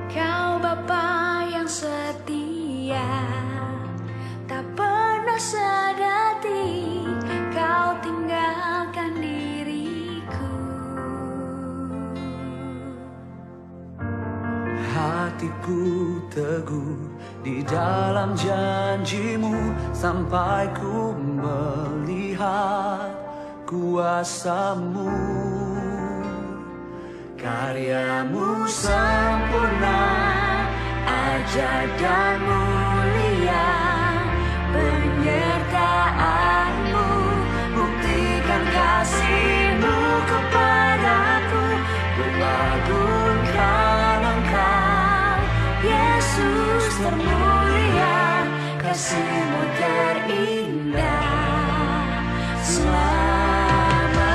Kau Bapa yang setia, tak pernah sedati Kau tinggalkan diriku. Hatiku teguh di dalam janji-Mu sampai ku melihat kuasa-Mu. Karya-Mu sempurna, ajaib dan mulia. Penyertaan-Mu buktikan kasih-Mu kepadaku. Ku agungkan Engkau, Yesus termulia. Kasih-Mu terindah selamanya.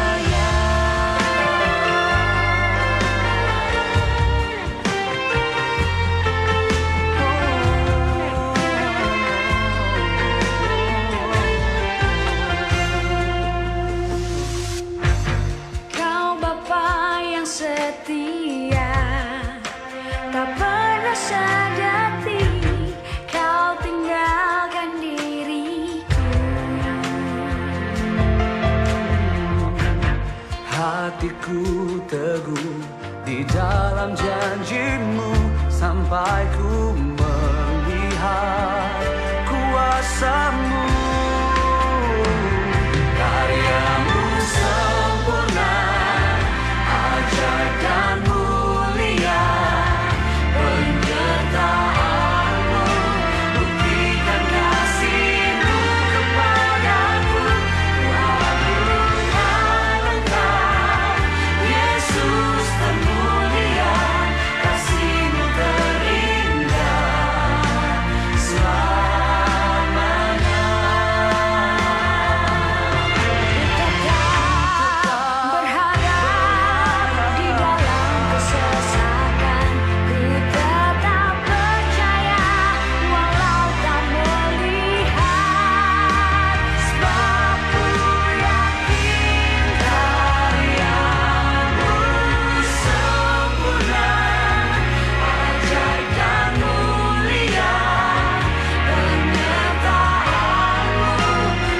Kau Bapa yang setia, tak pernah sedati Kau tinggalkan diriku. Hatiku teguh di dalam janji-Mu sampai ku melihat kuasa-Mu. Karya-Mu sempurna, ajaib dan mulia. Penyertaan-Mu buktikan kasih-Mu kepadaku. Ku agungkan Engkau, Yesus termulia. Kasih-Mu terindah selamanya. Berharap di dalam kesesakan, ku tetap percaya walau tak melihat. Sebab ku yakin Karya-Mu sempurna, ajaib dan mulia. Penyertaan-Mu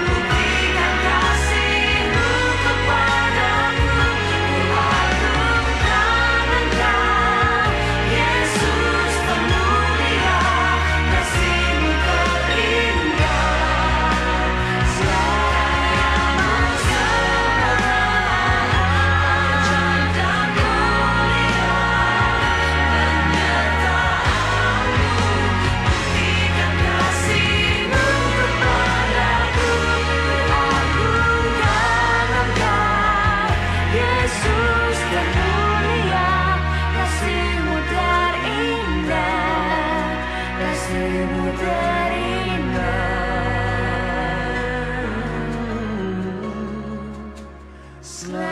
buktikan kasih-Mu kepadaku. Ku agungkan Engkau, Yesus termulia. Kasih-Mu terindah selamanya. Ajaib dan mulia. Penyertaan-Mu buktikan kasih-Mu kepadaku. Ku agungkan Engkau, Yesus termulia. Kasih-Mu terindah, kasih-Mu terindah selamanya.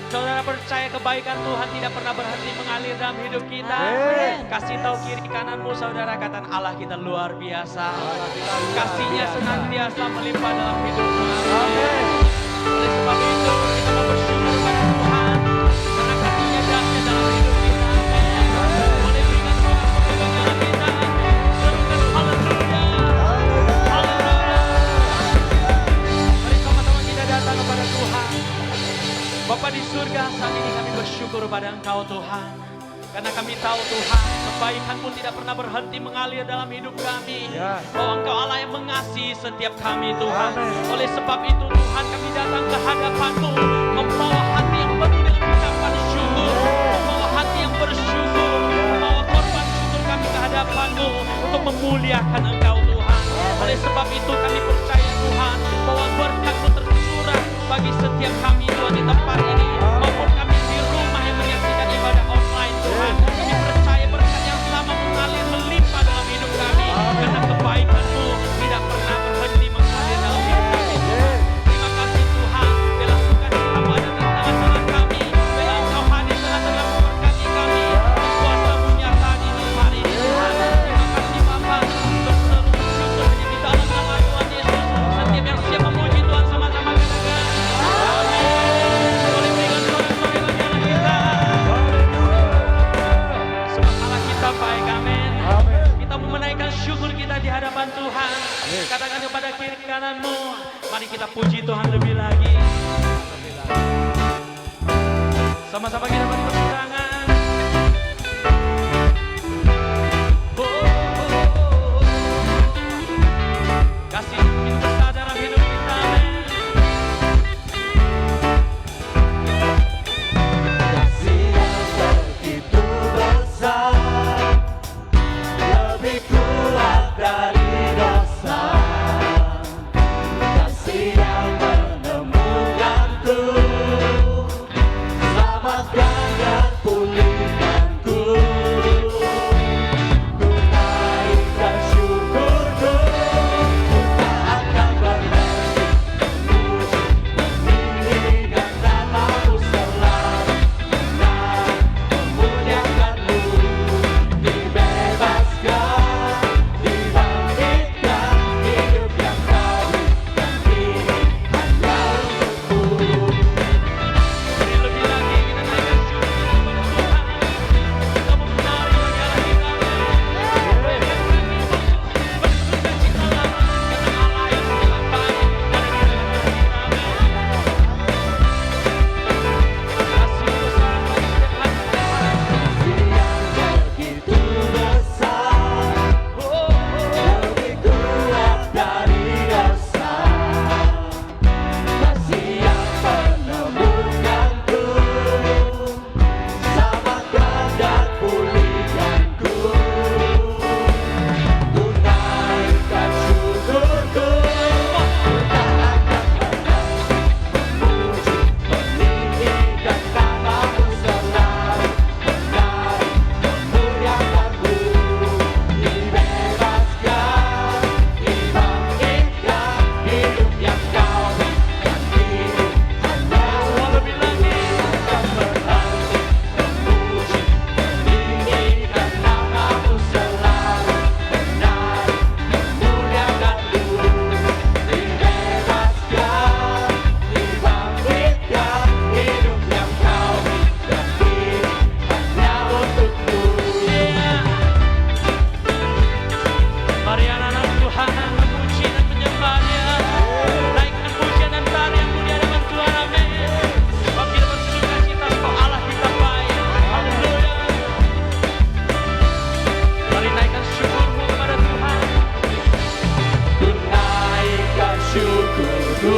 Saudara percaya kebaikan Tuhan tidak pernah berhenti mengalir dalam hidup kita. Amin. Kasih tahu kiri kananmu saudara, kata Allah kita luar biasa. Kasihnya senantiasa melimpah dalam hidupmu. Amin. Oleh sebab itu kita mau bersyukur pada Tuhan karena kasihnya dahsyat dalam hidup kita. Boleh berikan doa kepada kita. Serukan haleluya. Haleluya. Mari sama-sama kita datang kepada Tuhan. Bapa di surga, saat ini kami bersyukur pada Engkau Tuhan. Karena kami tahu Tuhan, kebaikan-Mu tidak pernah berhenti mengalir dalam hidup kami. Ya. Bahwa Engkau Allah yang mengasihi setiap kami Tuhan. Amin. Oleh sebab itu Tuhan, kami datang ke hadapan-Mu, membawa hati yang penuh dengan ucapan syukur, membawa hati yang bersyukur, membawa korban syukur kami ke hadapan-Mu untuk memuliakan Engkau Tuhan. Oleh sebab itu kami percaya Tuhan, bahwa berkat-Mu tercurah bagi setiap kami Tuhan di tempat ini, maupun kami di rumah yang menyaksikan ibadah online Tuhan. Kami percaya berkat yang sama mengalir melimpah dalam hidup kami, karena kebaikan-Mu tidak pernah berhenti mengalir dalam hidup kami Tuhan. Terima kasih Tuhan, bila sukacitamu ada di tengah-tengah kami, bila Engkau hadir tengah-tengah memberkati kami, kuasa-Mu nyata di hari ini Tuhan. Terima kasih Bapa, untuk seluruh syukur hanya di dalam nama Tuhan Yesus. Setiap yang siap memuji Tuhan sama-sama katakan amin. Boleh berikan sorak-sorai bagi Allah kita. Sebab Allah kita baik, amin. Amin. Kita mau menaikkan syukur kita di hadapan Tuhan. Katakan kepada kiri kananmu, mari kita puji Tuhan lebih lagi. Sama-sama kita bertepuk tangan. Oh, oh, oh. Kasih itu besar dalam hidup kita, amin. Kasih yang begitu besar, lebih kuat dari dosa. Kasih yang menemukanku, selamatkan dan pulihkanku. Ku naikkan syukurku, ku tak akan berhenti memuji, meninggikan namamu selalu. Memuliakanmu, dibebaskan, dibangkitkan, hidup yang kau berikan ini hanya untukku. Mari lebih lagi kita naikkan syukur kita kepada Tuhan. Kita mau menari bagi Allah kita, amin. Bersuka citalah karena Allah yang sangat baik ada di dalam kita, amin. Kasih besar bagi setiap hati kita. Kasih yang begitu besar, lebih kuat dari dosa. Kasih yang menemukanku, selamatkan dan pulihkanku. Ku naikkan syukurku, ku tak akan berhenti memuji, meninggikan namamu selalu. Menari, memuliakanmu, dibebaskan, dibangkitkan, hidup yang kau berikan ini hanya Lebih lagi. akan berhenti memuji, meninggikan namamu selalu. Menari, memuliakanmu, dibebaskan, dibangkitkan, hidup yang kau berikan ini hanya untukmu. Mari anak-anak Tuhan memuji dan menyembah-Nya. Naikkan pujian dan tarian di hadapan Tuhan, amin. Sebab kita bersuka cita sebab Allah kita baik. Haleluya. Mari naikkan syukurmu kepada Tuhan. Ku naikkan syukurku,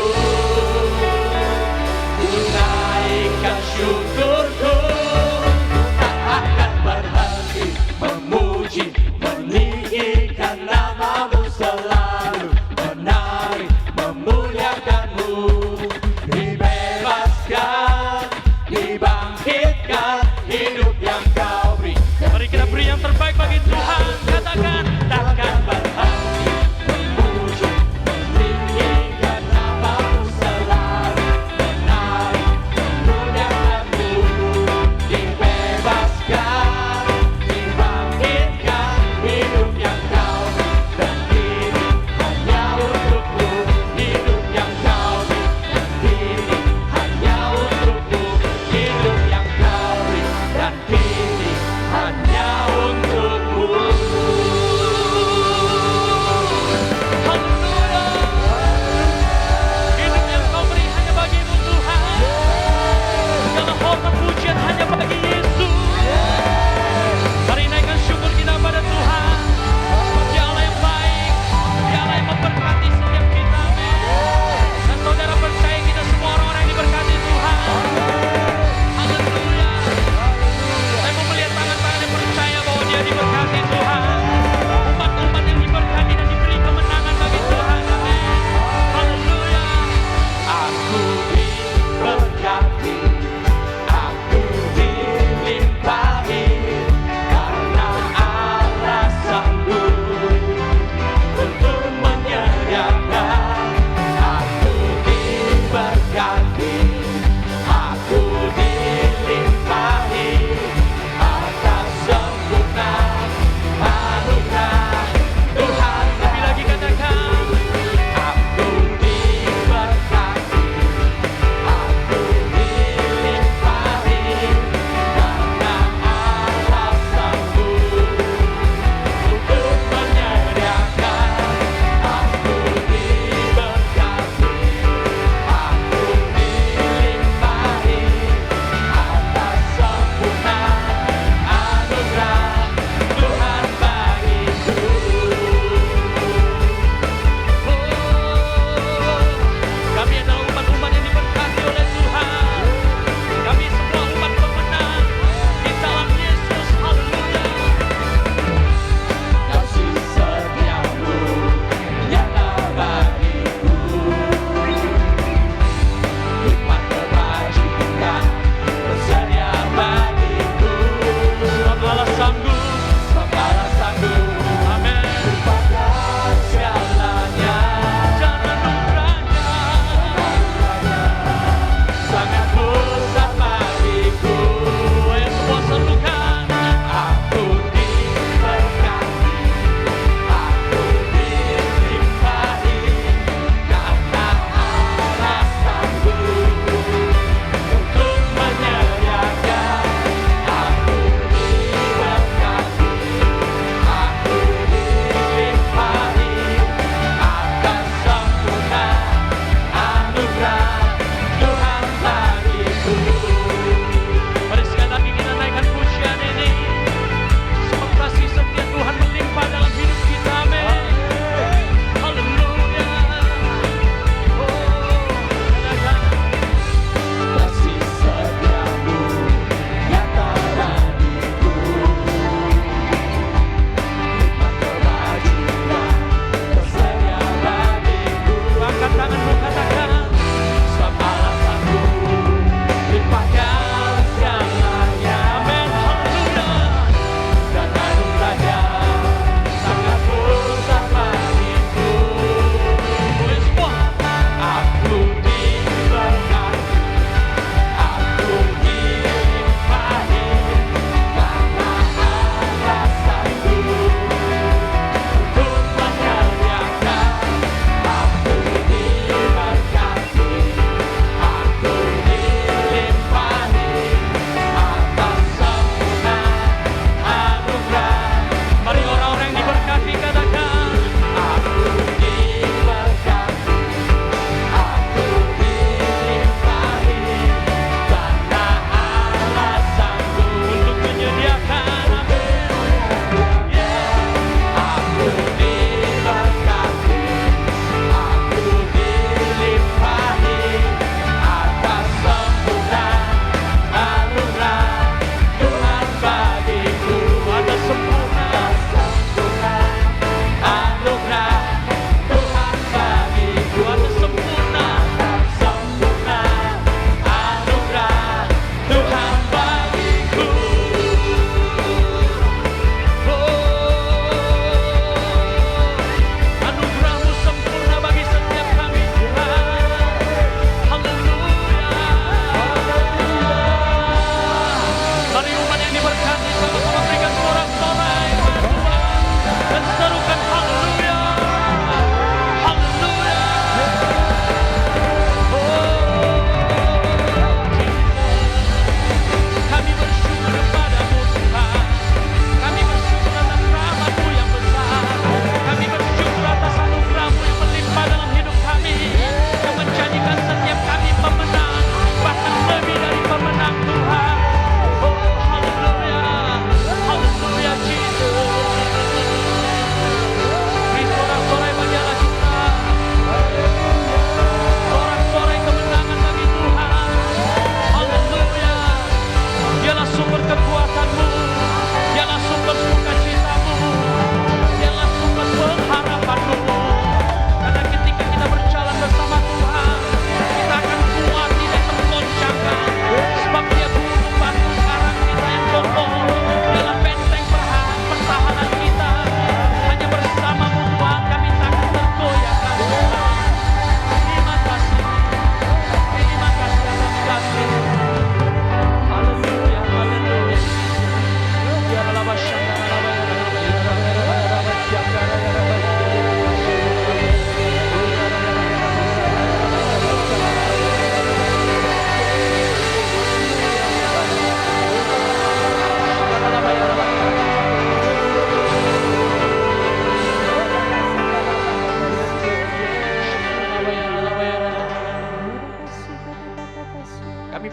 ku naikkan syukurku, tak akan berhenti memuji, meninggikan namamu selalu. Menari, memuliakanmu, dibebaskan, dibangkitkan, hidup yang kau berikan. Mari kita beri yang terbaik bagi Tuhan. Katakan, takkan Berhenti memuji, meninggikan namamu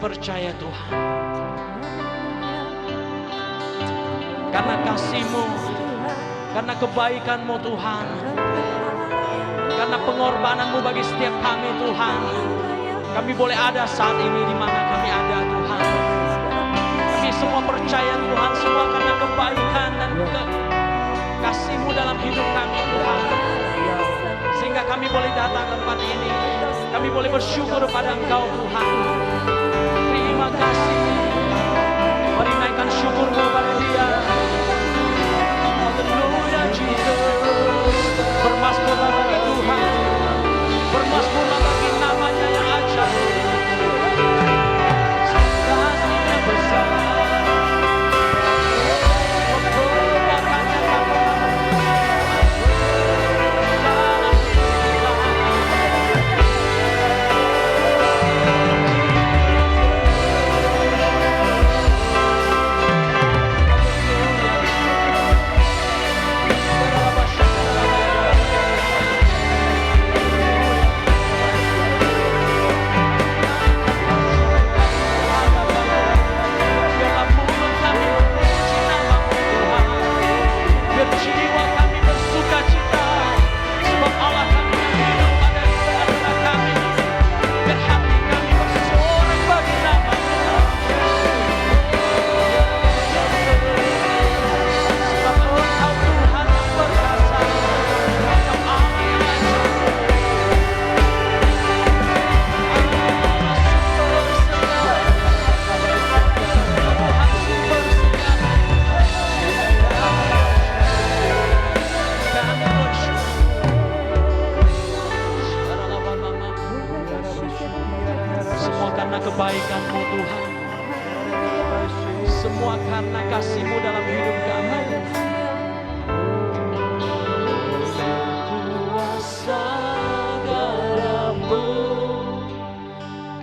percaya Tuhan. Karena kasih-Mu, karena kebaikan-Mu Tuhan, karena pengorbanan-Mu bagi setiap kami Tuhan, kami boleh ada saat ini di mana kami ada Tuhan. Kami semua percaya Tuhan, semua karena kebaikan dan kasih-Mu dalam hidup kami Tuhan. Sehingga kami boleh datang ke tempat ini, kami boleh bersyukur pada Engkau Tuhan. Terima kasih. Mari naikkan syukur-Mu pada Dia. Haleluya Jesus. Bermasmurlah bagi Tuhan, bermasmurlah bagi namanya yang ajaib. Kasih-Nya besar, memperbakannya kami dalam biarlah mulut kami memuji nama-Mu Tuhan. Biar jiwa kami bersuka cita, sebab Allah kami yang hidup ada di tengah-tengah kami. Biar hati kami bersorak bagi nama-Mu. Sebab Engkau Tuhan yang perkasa, Engkau Allah yang ajaib. Allah super segala, Tuhan super segala. Kami bersyukur. Semua karena kebaikan-Mu Tuhan, semua karena kasih-Mu dalam hidup kami. Kuasa darah-Mu,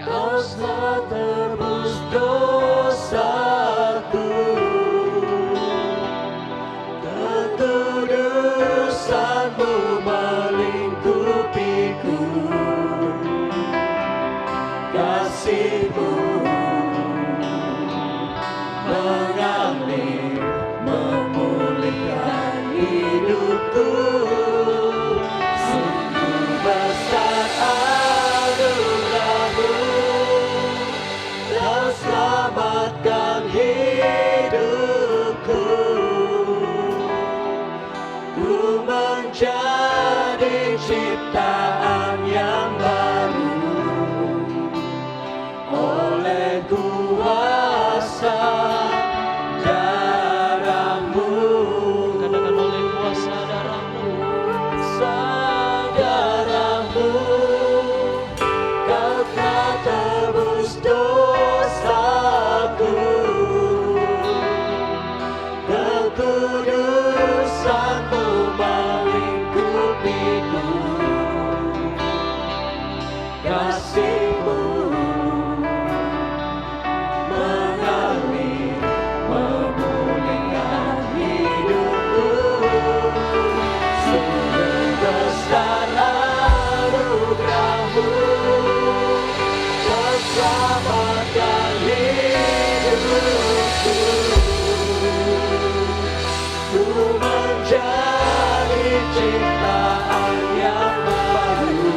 Kau telah tebus dosaku. Kekudusan-Mu melingkupiku. Kasih-Mu mengalir, memulihkan hidupku. Sungguh besar anugerah-Mu, Kau selamatkan hidupku. Ku menjadi ciptaan yang baru oleh kuasa darah-Mu. Katakan oleh kuasa darah-Mu. Kuasa darah-Mu, Kau telah tebus dosaku. Kekudusan-Mu melingkupiku. Kasih-Mu mengalir, memulihkan hidupku. Sungguh besar anugerah-Mu, Kau selamatkan hidupku. Ku menjadi ciptaan yang baru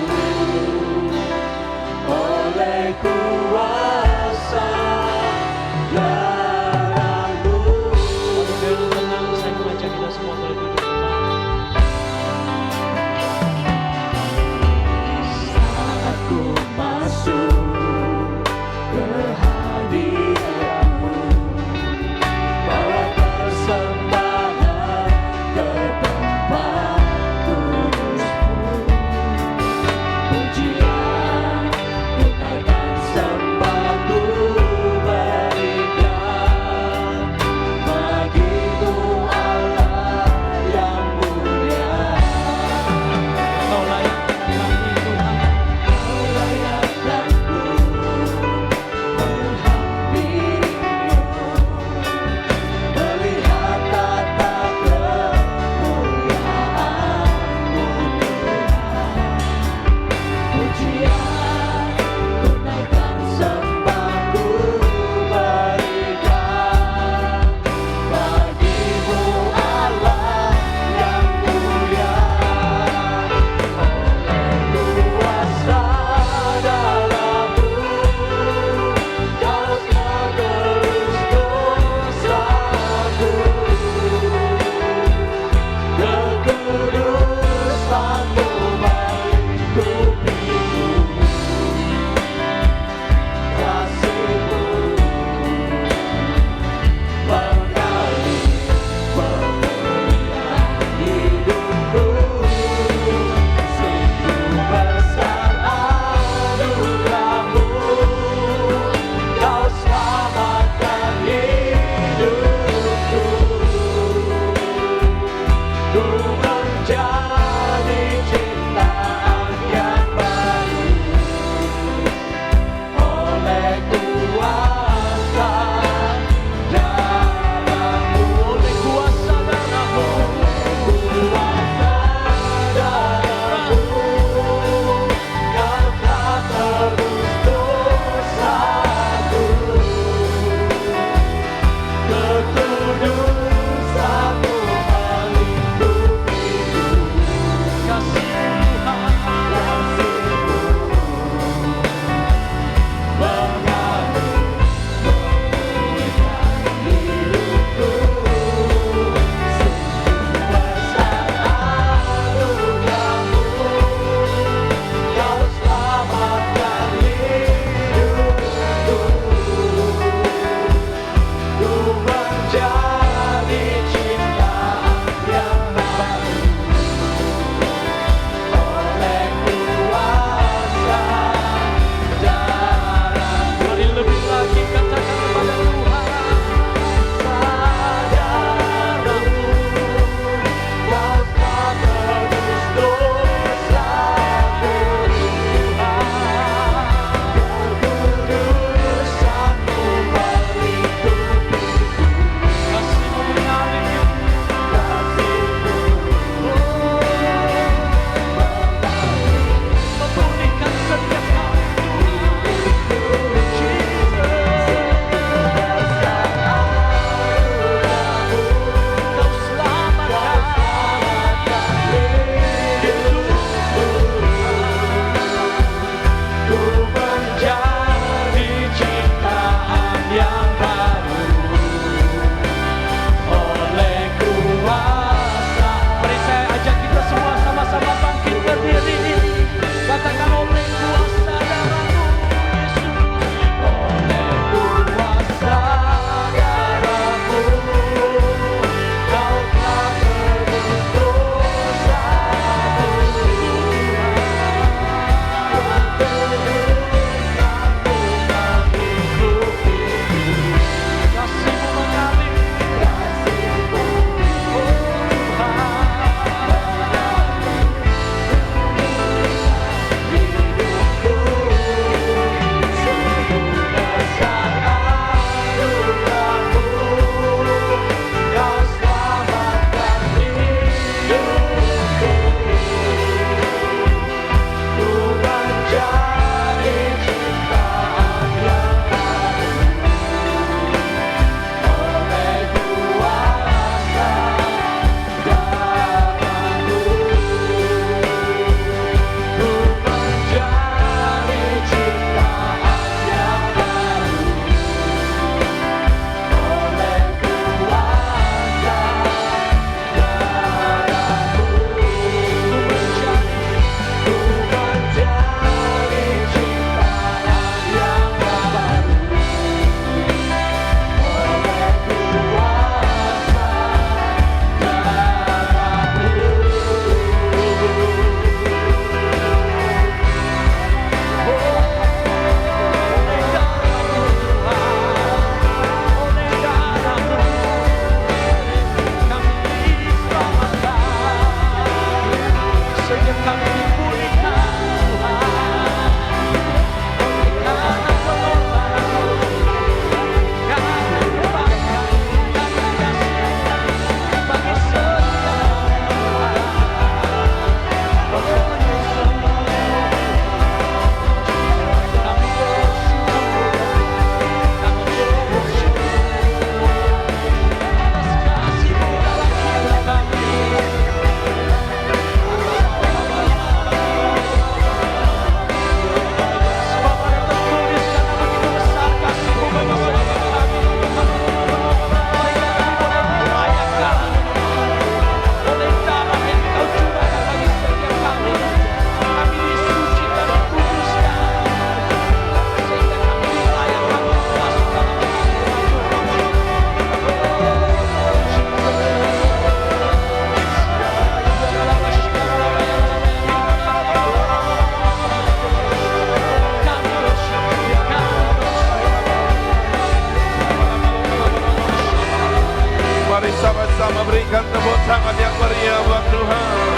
Berikan tepuk tangan yang meriah buat Tuhan.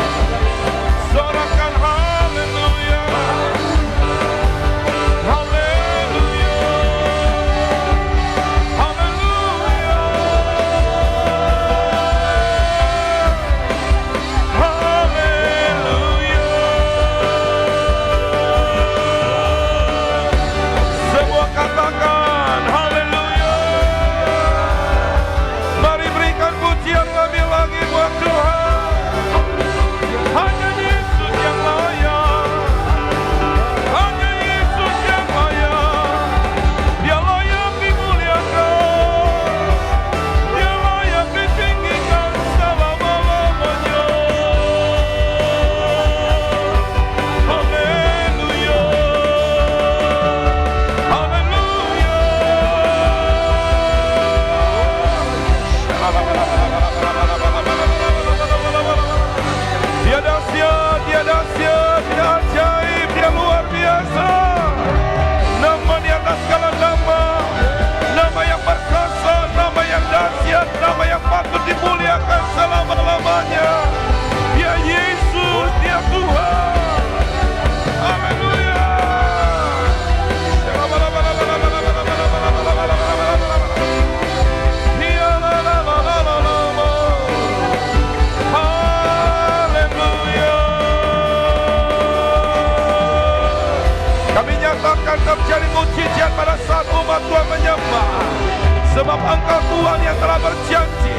Sorakan haleluya. Haleluya. Haleluya. Haleluya. Semua katakan haleluya. Mari berikan pujian lebih lagi buat Tuhan. Hanya Yesus yang layak. Hanya Yesus yang layak. Dia layak dimuliakan. Dia layak ditinggikan selama-lamanya. Haleluya. Haleluya. Dia dahsyat, dia dahsyat, dia ajaib, dia luar biasa. Nama di atas segala nama, nama yang perkasa, nama yang dahsyat, nama yang patut dimuliakan selama-lamanya. Dia Yesus, dia Tuhan. Haleluya. Kami nyatakan terjadi mujizat pada saat umat Tuhan menyembah. Sebab Engkau Tuhan yang telah berjanji,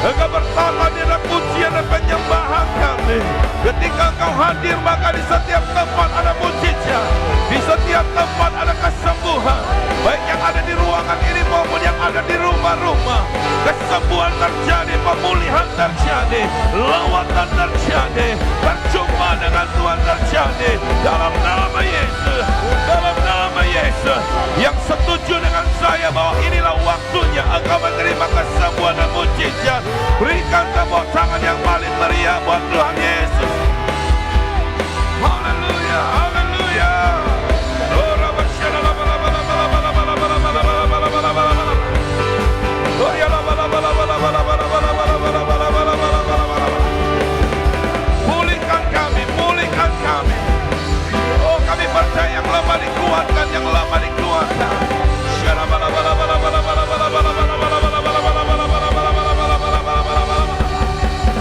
Engkau bertata di dalam pujian dan penyembahan kami. Ketika Engkau hadir maka di setiap tempat ada mujizat, di setiap tempat ada kesembuhan. Baik yang ada di ruangan ini maupun yang ada di rumah-rumah. Kesembuhan terjadi, pemulihan terjadi, lawatan terjadi, berjumpa dengan Tuhan terjadi. Dalam nama Yesus, dalam nama Yesus. Yang setuju dengan saya bahwa inilah waktunya Engkau menerima kesembuhan dan mujizat, berikan tepuk tangan yang paling meriah buat Tuhan Yesus. Haleluya, haleluya. Pulihkan kami, pulihkan kami. Oh, kami percaya yang lemah dikuatkan, yang lemah dikuatkan.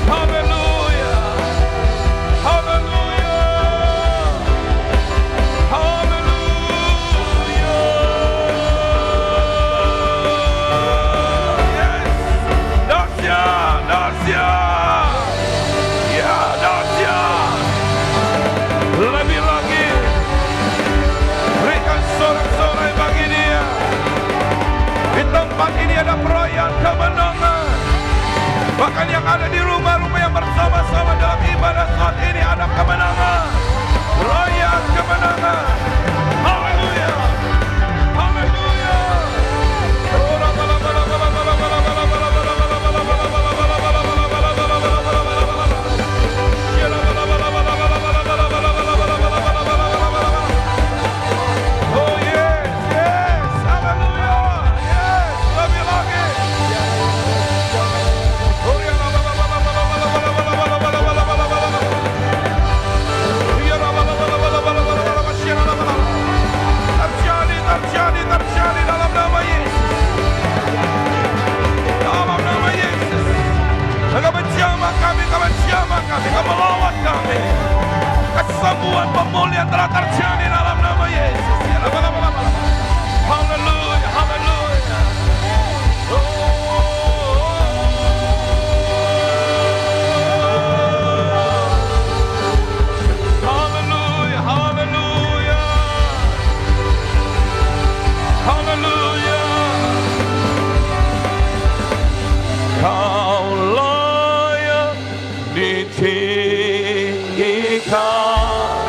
Haleluya, haleluya, haleluya. Yes, dahsyat, dahsyat. Ya, dahsyat. Lebih lagi, berikan sorak-sorai bagi Dia. Di tempat ini ada perayaan kemenangan. Bahkan yang ada di rumah-rumah yang bersama-sama dalam ibadah saat ini ada kemenangan. Perayaan kemenangan. Haleluya. Haleluya. Oh yes, yes. Haleluya. Yes, lebih lagi. Terjadi, terjadi dalam nama Yesus. Dalam nama Yesus. Engkau menjamah kami, Engkau menjamah kami, Engkau melawat kami. Kesembuhan, pemulihan telah terjadi dalam nama Yesus. Haleluya, haleluya. Haleluya, haleluya. Haleluya. Kau layak ditinggikan,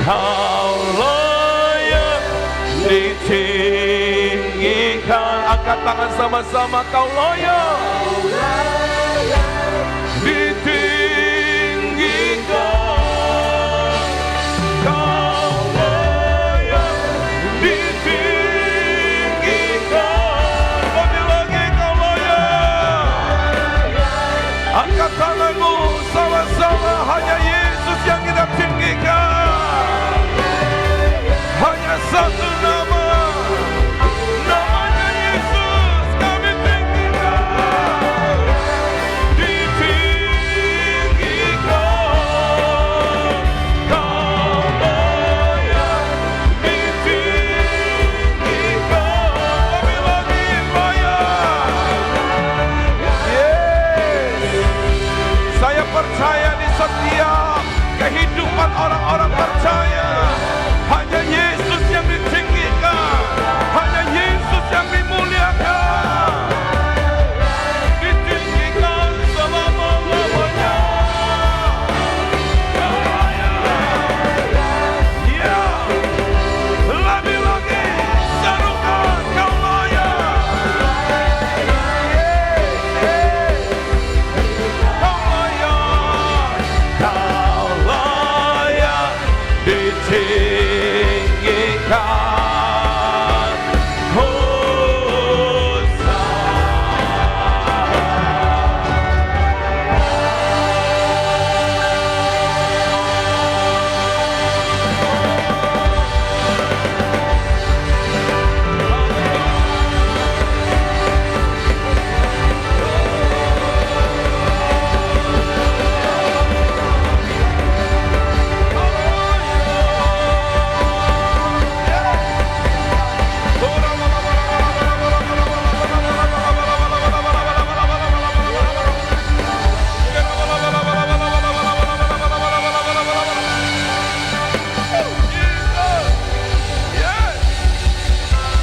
Kau layak ditinggikan. Angkat tangan sama-sama. Kau layak ditinggikan, Kau layak ditinggikan. Lebih lagi Kau layak. satu nama, namanya Yesus kami tinggikan, ditinggikan, Kau layak ditinggikan, lebih lagi layak. Saya percaya di setiap kehidupan orang-orang percaya, hanya Yesus yang ditinggikan, hanya Yesus yang dimuliakan, ditinggikan selama-lamanya. Kau layak, ya, lebih lagi serukan Kau layak. Kau layak ditinggikan,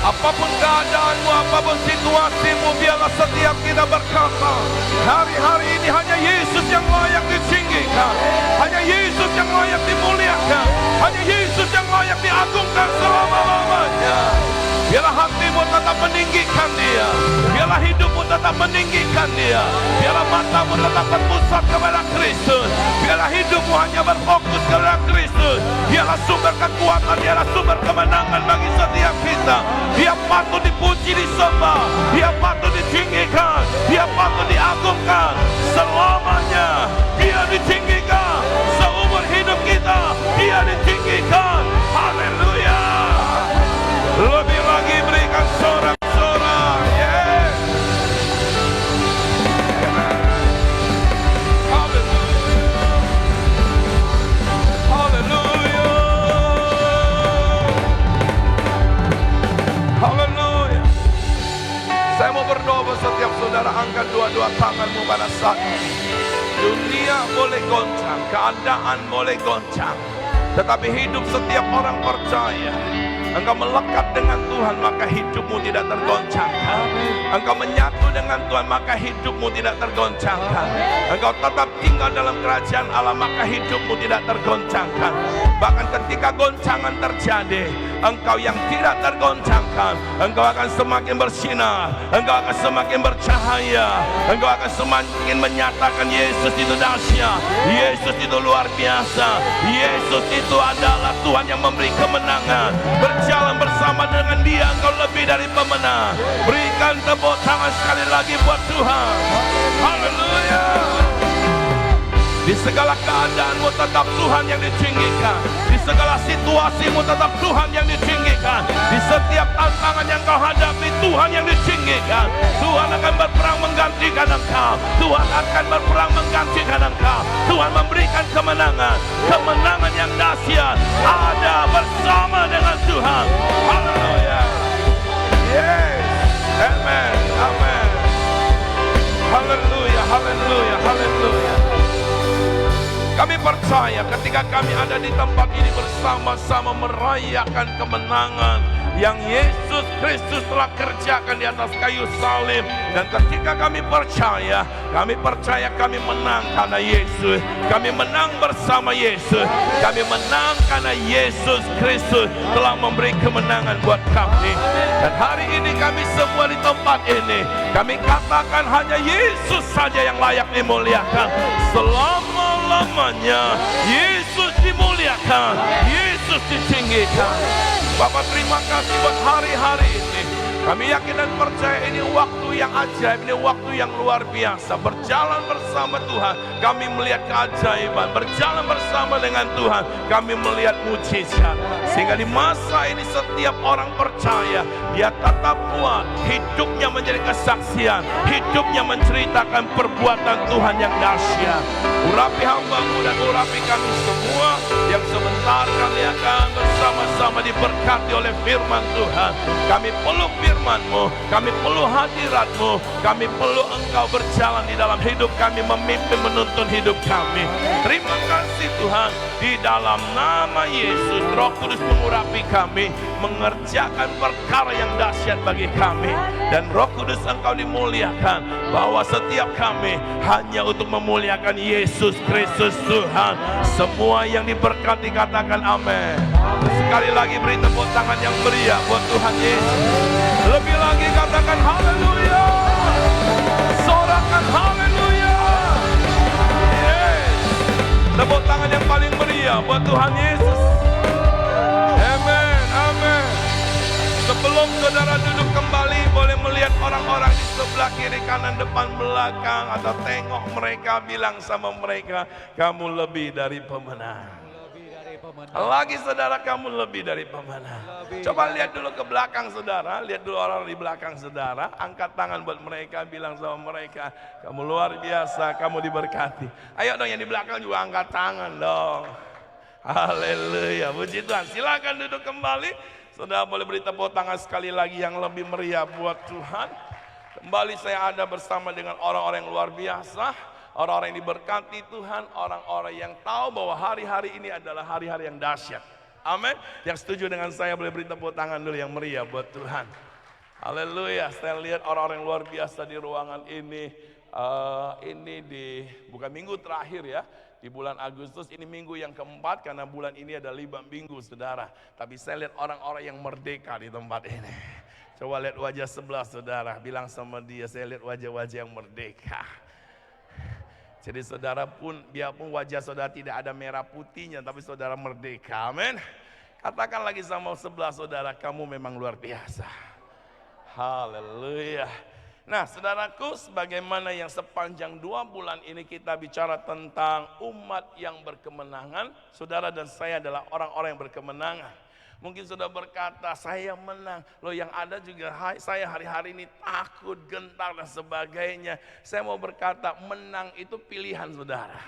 apapun keadaanmu, apapun situasimu, biarlah setiap kita berkata, hari-hari ini hanya Yesus yang layak ditinggikan, hanya Yesus yang layak dimuliakan, hanya Yesus yang layak diagungkan selama-lamanya. Biarlah hatimu tetap meninggikan Dia, biarlah hidupmu tetap meninggikan Dia, biarlah matamu tetap terpusat kepada Kristus, biarlah hidupmu hanya berfokus kepada Kristus. Dialah sumber kekuatan, Dialah sumber kemenangan bagi setiap kita. Dia patut dipuji, disembah, Dia patut ditinggikan, Dia patut diagungkan selamanya. Dia ditinggikan seumur hidup kita, Dia ditinggikan. Haleluya. Lebih lagi berikan sorak-sorak. Yes. Amen. Haleluya. Haleluya. Haleluya. Saya mau berdoa buat setiap saudara, angkat dua-dua tanganmu pada saat ini. Dunia boleh goncang, keadaan boleh goncang, tetapi hidup setiap orang percaya, engkau melekat dengan Tuhan, maka hidupmu tidak tergoncangkan. Engkau menyatu dengan Tuhan, maka hidupmu tidak tergoncangkan. Engkau tetap tinggal dalam kerajaan Allah, maka hidupmu tidak tergoncangkan. Bahkan ketika goncangan terjadi, engkau yang tidak tergoncangkan, engkau akan semakin bersinar, engkau akan semakin bercahaya, engkau akan semakin menyatakan Yesus itu dahsyat, Yesus itu luar biasa, Yesus itu adalah Tuhan yang memberi kemenangan. Berjalan bersama dengan Dia, engkau lebih dari pemenang. Berikan tepuk tangan sekali lagi buat Tuhan. Haleluya. Di segala keadaanmu tetap Tuhan yang ditinggikan, di segala situasimu tetap Tuhan yang ditinggikan, di setiap tantangan yang kau hadapi Tuhan yang ditinggikan. Tuhan akan berperang menggantikan engkau, Tuhan akan berperang menggantikan engkau. Tuhan memberikan kemenangan, kemenangan yang dahsyat ada bersama dengan Tuhan. Haleluya. Yes. Amen. Amen. Haleluya. Haleluya. Haleluya. Kami percaya ketika kami ada di tempat ini bersama-sama merayakan kemenangan yang Yesus Kristus telah kerjakan di atas kayu salib. Dan ketika kami percaya kami menang karena Yesus. Kami menang bersama Yesus. Kami menang karena Yesus Kristus telah memberi kemenangan buat kami. Dan hari ini kami semua di tempat ini, kami katakan hanya Yesus saja yang layak dimuliakan. Selama-lamanya Yesus dimuliakan, Yesus ditinggikan. Bapak, terima kasih buat hari-hari ini. Kami yakin dan percaya ini waktu yang ajaib, ini waktu yang luar biasa. Berjalan bersama Tuhan, kami melihat keajaiban. Berjalan bersama dengan Tuhan, kami melihat mujizat. Sehingga di masa ini setiap orang percaya, dia tetap kuat. Hidupnya menjadi kesaksian, hidupnya menceritakan perbuatan Tuhan yang dahsyat. Urapi hamba-Mu dan urapi kami semua yang sebentar kami akan bersama-sama diberkati oleh firman Tuhan. Kami peluk firman-Mu, kami peluk hadirat-Mu, kami peluk Engkau berjalan di dalam hidup kami, memimpin menuntun hidup kami. Terima kasih Tuhan, di dalam nama Yesus, Roh Kudus mengurapi kami, mengerjakan perkara yang dahsyat bagi kami. Dan Roh Kudus Engkau dimuliakan, bahwa setiap kami hanya untuk memuliakan Yesus Kristus Tuhan. Semua yang diberkati katakan amin. Sekali lagi beri tepuk tangan yang meriah buat Tuhan Yesus. Lebih lagi katakan haleluya. Sorakan haleluya. Yes. Tepuk tangan yang paling meriah buat Tuhan Yesus. Amin, amin. Sebelum saudara duduk kembali, boleh melihat orang-orang di sebelah kiri, kanan, depan, belakang, atau tengok mereka, bilang sama mereka, kamu lebih dari pemenang. Lagi saudara, kamu lebih dari pemenang. Coba lihat dulu ke belakang saudara, lihat dulu orang di belakang saudara, angkat tangan buat mereka, bilang sama mereka, kamu luar biasa, kamu diberkati. Ayo dong yang di belakang juga angkat tangan dong. Haleluya, puji Tuhan. Silakan duduk kembali. Saudara boleh beri tepuk tangan sekali lagi yang lebih meriah buat Tuhan. Kembali saya ada bersama dengan orang-orang yang luar biasa, orang-orang yang diberkati Tuhan, orang-orang yang tahu bahwa hari-hari ini adalah hari-hari yang dahsyat. Amin. Yang setuju dengan saya boleh beri tepuk tangan dulu yang meriah buat Tuhan. Haleluya. Saya lihat orang-orang yang luar biasa di ruangan ini. Bukan minggu terakhir ya. Di bulan Agustus ini minggu yang keempat, karena bulan ini ada 5 minggu saudara. Tapi saya lihat orang-orang yang merdeka di tempat ini. Coba lihat wajah sebelah saudara, bilang sama dia, saya lihat wajah-wajah yang merdeka. Jadi saudara pun, biarpun wajah saudara tidak ada merah putihnya, tapi saudara merdeka, amin. Katakan lagi sama sebelah saudara, kamu memang luar biasa. Haleluya. Nah saudaraku, sebagaimana yang sepanjang 2 bulan ini kita bicara tentang umat yang berkemenangan, saudara dan saya adalah orang-orang yang berkemenangan. Mungkin saudara berkata, saya menang. Loh yang ada juga, saya hari-hari ini takut, gentar dan sebagainya. Saya mau berkata, menang itu pilihan saudara.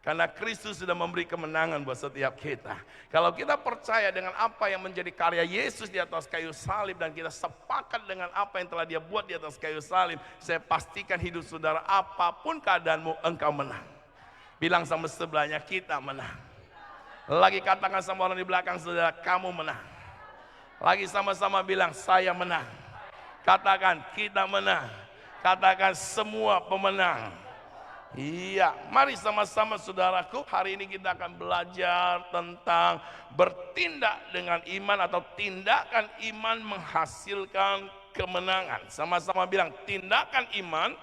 Karena Kristus sudah memberi kemenangan buat setiap kita. Kalau kita percaya dengan apa yang menjadi karya Yesus di atas kayu salib, dan kita sepakat dengan apa yang telah dia buat di atas kayu salib, saya pastikan hidup saudara, apapun keadaanmu, engkau menang. Bilang sama sebelahnya, kita menang. Lagi katakan sama orang di belakang saudara, kamu menang. Lagi sama-sama bilang, saya menang. Katakan, kita menang. Katakan, semua pemenang. Iya, mari sama-sama saudaraku, hari ini kita akan belajar tentang bertindak dengan iman, atau tindakan iman menghasilkan kemenangan. Sama-sama bilang, tindakan iman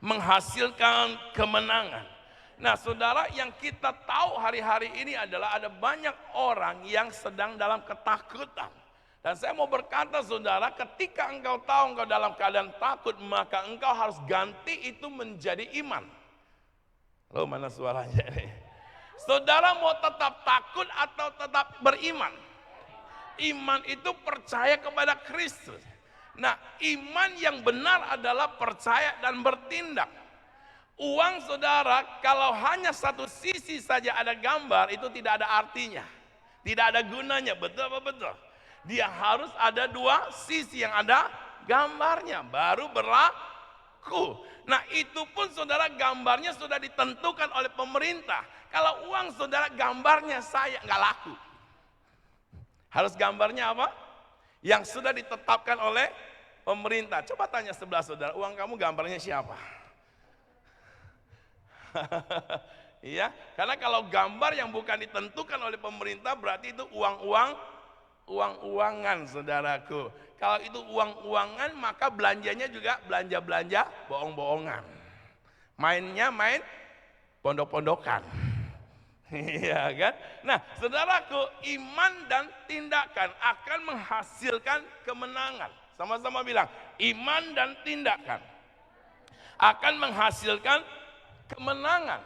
menghasilkan kemenangan. Nah saudara, yang kita tahu hari-hari ini adalah ada banyak orang yang sedang dalam ketakutan. Dan saya mau berkata saudara, ketika engkau tahu engkau dalam keadaan takut, maka engkau harus ganti itu menjadi iman. Loh, mana suaranya ini? Saudara mau tetap takut atau tetap beriman? Iman itu percaya kepada Kristus. Nah, iman yang benar adalah percaya dan bertindak. Uang saudara, kalau hanya satu sisi saja ada gambar, itu tidak ada artinya. Tidak ada gunanya, betul apa betul? Dia harus ada 2 sisi yang ada gambarnya, baru berlaku. Nah itu pun saudara, gambarnya sudah ditentukan oleh pemerintah. Kalau uang saudara gambarnya saya, nggak laku. Harus gambarnya apa? Yang sudah ditetapkan oleh pemerintah. Coba tanya sebelah saudara, uang kamu gambarnya siapa? Iya, karena kalau gambar yang bukan ditentukan oleh pemerintah, berarti itu uang-uangan saudaraku. Kalau itu uang-uangan, maka belanjanya juga belanja-belanja bohong-bohongan. Mainnya main pondok-pondokan. Iya kan? Nah saudaraku, iman dan tindakan akan menghasilkan kemenangan. Sama-sama bilang, iman dan tindakan akan menghasilkan kemenangan.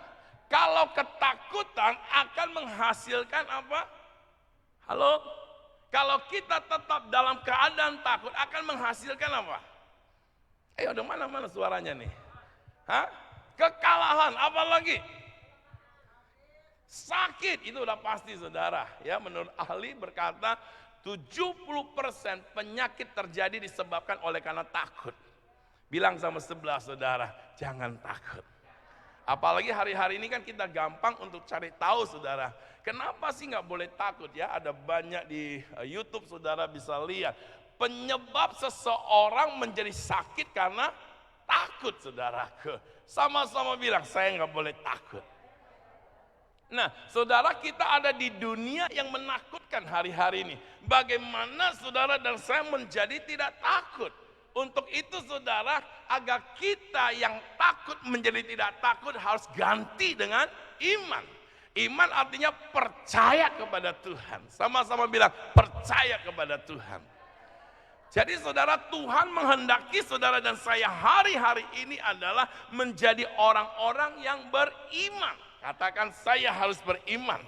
Kalau ketakutan akan menghasilkan apa? Halo? Kalau kita tetap dalam keadaan takut akan menghasilkan apa? Ayo dong, mana suaranya nih? Hah? Kekalahan, apa lagi? Sakit, itu udah pasti saudara. Ya, menurut ahli berkata 70% penyakit terjadi disebabkan oleh karena takut. Bilang sama sebelah saudara, jangan takut. Apalagi hari-hari ini kan kita gampang untuk cari tahu saudara. Kenapa sih nggak boleh takut ya? Ada banyak di YouTube saudara bisa lihat. Penyebab seseorang menjadi sakit karena takut saudaraku. Sama-sama bilang, saya nggak boleh takut. Nah, saudara, kita ada di dunia yang menakutkan hari-hari ini. Bagaimana saudara dan saya menjadi tidak takut? Untuk itu saudara, agar kita yang takut menjadi tidak takut harus ganti dengan iman. Iman artinya percaya kepada Tuhan. Sama-sama bilang, percaya kepada Tuhan. Jadi saudara, Tuhan menghendaki saudara dan saya hari-hari ini adalah menjadi orang-orang yang beriman. Katakan, saya harus beriman.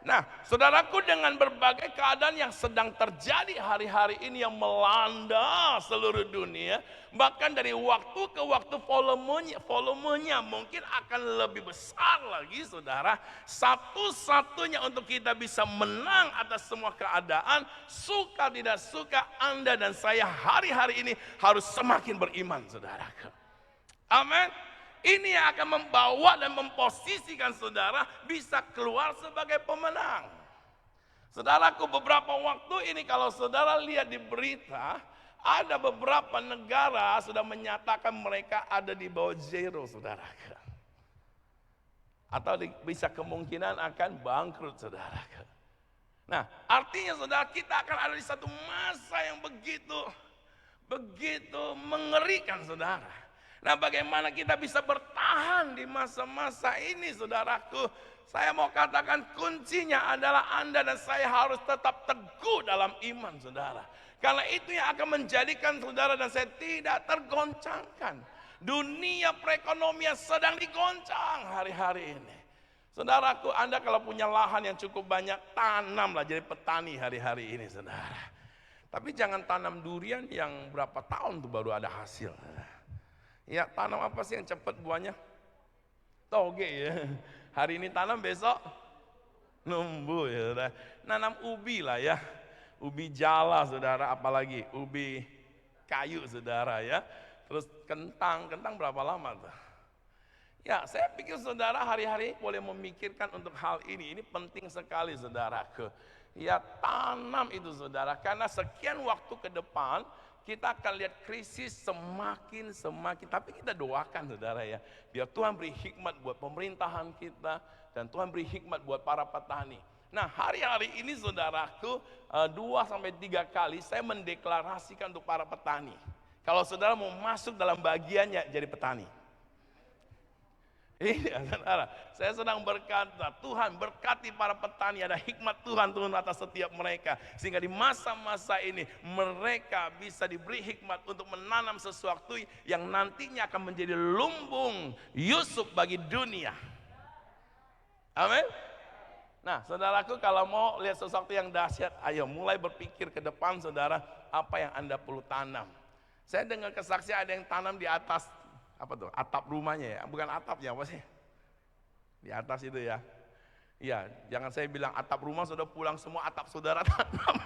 Nah, saudaraku, dengan berbagai keadaan yang sedang terjadi hari-hari ini yang melanda seluruh dunia, bahkan dari waktu ke waktu volumenya mungkin akan lebih besar lagi saudara. Satu-satunya untuk kita bisa menang atas semua keadaan, suka tidak suka, Anda dan saya hari-hari ini harus semakin beriman saudaraku. Amin. Ini yang akan membawa dan memposisikan saudara bisa keluar sebagai pemenang. Saudaraku, beberapa waktu ini kalau saudara lihat di berita, ada beberapa negara sudah menyatakan mereka ada di bawah zero saudaraku. Atau bisa kemungkinan akan bangkrut saudaraku. Nah, artinya saudara, kita akan ada di satu masa yang begitu mengerikan saudara. Nah, bagaimana kita bisa bertahan di masa-masa ini saudaraku? Saya mau katakan kuncinya adalah Anda dan saya harus tetap teguh dalam iman saudara. Karena itu yang akan menjadikan saudara dan saya tidak tergoncangkan. Dunia perekonomian sedang digoncang hari-hari ini. Saudaraku, Anda kalau punya lahan yang cukup banyak, tanamlah jadi petani hari-hari ini saudara. Tapi jangan tanam durian yang berapa tahun tuh baru ada hasil. Ya, tanam apa sih yang cepat buahnya? Toge ya. Hari ini tanam, besok numbuh ya saudara. Nanam ubi lah ya. Ubi jala saudara, apalagi ubi kayu saudara ya. Terus kentang berapa lama tuh? Ya, saya pikir saudara hari-hari boleh memikirkan untuk hal ini. Ini penting sekali saudaraku. Ya, tanam itu saudara, karena sekian waktu ke depan kita akan lihat krisis semakin, tapi kita doakan saudara ya, biar Tuhan beri hikmat buat pemerintahan kita, dan Tuhan beri hikmat buat para petani. Nah, hari-hari ini saudaraku, 2-3 kali saya mendeklarasikan untuk para petani. Kalau saudara mau masuk dalam bagiannya jadi petani. Iya saudara, saya sedang berkata, Tuhan berkati para petani, ada hikmat Tuhan turun atas setiap mereka. Sehingga di masa-masa ini mereka bisa diberi hikmat untuk menanam sesuatu yang nantinya akan menjadi lumbung Yusuf bagi dunia. Amin. Nah saudaraku, kalau mau lihat sesuatu yang dahsyat, ayo mulai berpikir ke depan saudara, apa yang Anda perlu tanam. Saya dengar kesaksian ada yang tanam di atas apa tuh, atap rumahnya ya, bukan atapnya, apa sih? Di atas itu ya. Iya, jangan saya bilang atap rumah sudah pulang semua, atap saudara tanam.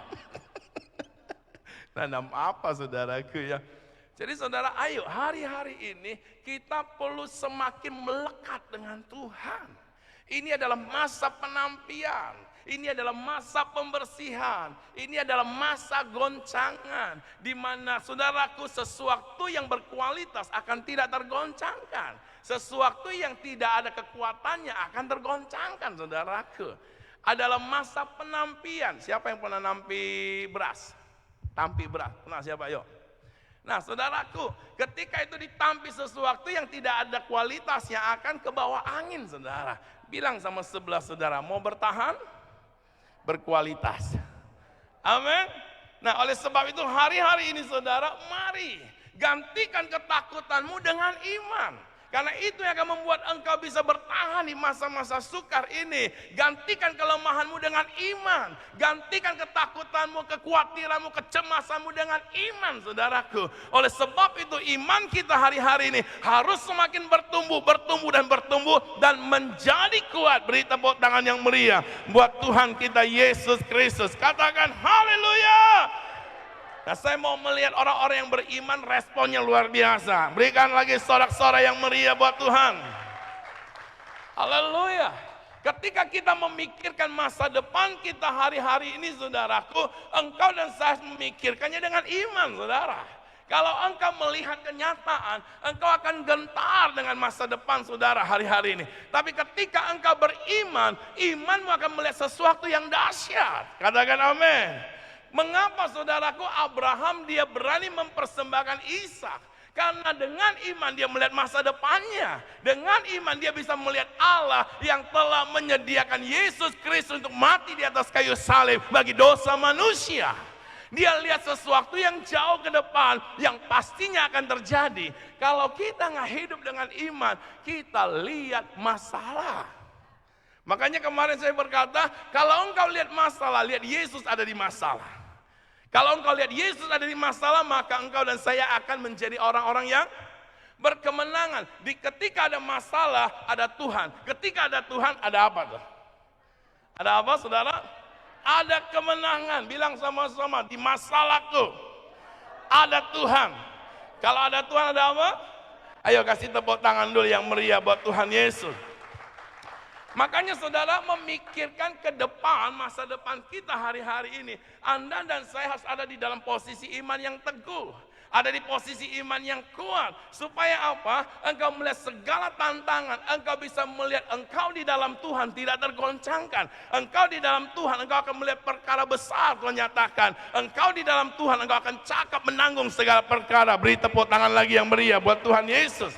Tanam apa saudaraku ya? Jadi saudara, ayo hari-hari ini kita perlu semakin melekat dengan Tuhan. Ini adalah masa penampian. Ini adalah masa pembersihan. Ini adalah masa goncangan. Di mana saudaraku, sesuatu yang berkualitas akan tidak tergoncangkan. Sesuatu yang tidak ada kekuatannya akan tergoncangkan saudaraku. Adalah masa penampian. Siapa yang pernah nampi beras? Tampi beras. Pernah siapa? Yuk. Nah saudaraku, ketika itu ditampi sesuatu yang tidak ada kualitasnya akan ke bawah angin saudara. Bilang sama sebelah saudara, mau bertahan? Berkualitas. Amin. Nah, oleh sebab itu hari-hari ini saudara, mari gantikan ketakutanmu dengan iman. Karena itu yang akan membuat engkau bisa bertahan di masa-masa sukar ini. Gantikan kelemahanmu dengan iman. Gantikan ketakutanmu, kekhawatiranmu, kecemasanmu dengan iman, saudaraku. Oleh sebab itu iman kita hari-hari ini harus semakin bertumbuh, dan menjadi kuat. Beri tepuk tangan yang meriah buat Tuhan kita Yesus Kristus. Katakan haleluya. Nah, saya mau melihat orang-orang yang beriman responnya luar biasa. Berikan lagi sorak-sorai yang meriah buat Tuhan. Haleluya. Ketika kita memikirkan masa depan kita hari-hari ini, saudaraku, engkau dan saya memikirkannya dengan iman, saudara. Kalau engkau melihat kenyataan, engkau akan gentar dengan masa depan saudara hari-hari ini. Tapi ketika engkau beriman, imanmu akan melihat sesuatu yang dahsyat. Katakan amin. Mengapa saudaraku Abraham dia berani mempersembahkan Ishak? Karena dengan iman dia melihat masa depannya. Dengan iman dia bisa melihat Allah yang telah menyediakan Yesus Kristus untuk mati di atas kayu salib bagi dosa manusia. Dia lihat sesuatu yang jauh ke depan, yang pastinya akan terjadi. Kalau kita nggak hidup dengan iman, kita lihat masalah. Makanya kemarin saya berkata, kalau engkau lihat masalah, lihat Yesus ada di masalah. Kalau engkau lihat Yesus ada di masalah, maka engkau dan saya akan menjadi orang-orang yang berkemenangan. Ketika ada masalah, ada Tuhan. Ketika ada Tuhan, ada apa tuh? Ada apa, saudara? Ada kemenangan. Bilang sama-sama, di masalahku ada Tuhan. Kalau ada Tuhan, ada apa? Ayo kasih tepuk tangan dulu yang meriah buat Tuhan Yesus. Makanya saudara memikirkan ke depan, masa depan kita hari-hari ini. Anda dan saya harus ada di dalam posisi iman yang teguh. Ada di posisi iman yang kuat. Supaya apa? Engkau melihat segala tantangan. Engkau bisa melihat engkau di dalam Tuhan tidak tergoncangkan. Engkau di dalam Tuhan, engkau akan melihat perkara besar kau nyatakan. Engkau di dalam Tuhan, engkau akan cakap menanggung segala perkara. Beri tepuk tangan lagi yang meriah buat Tuhan Yesus.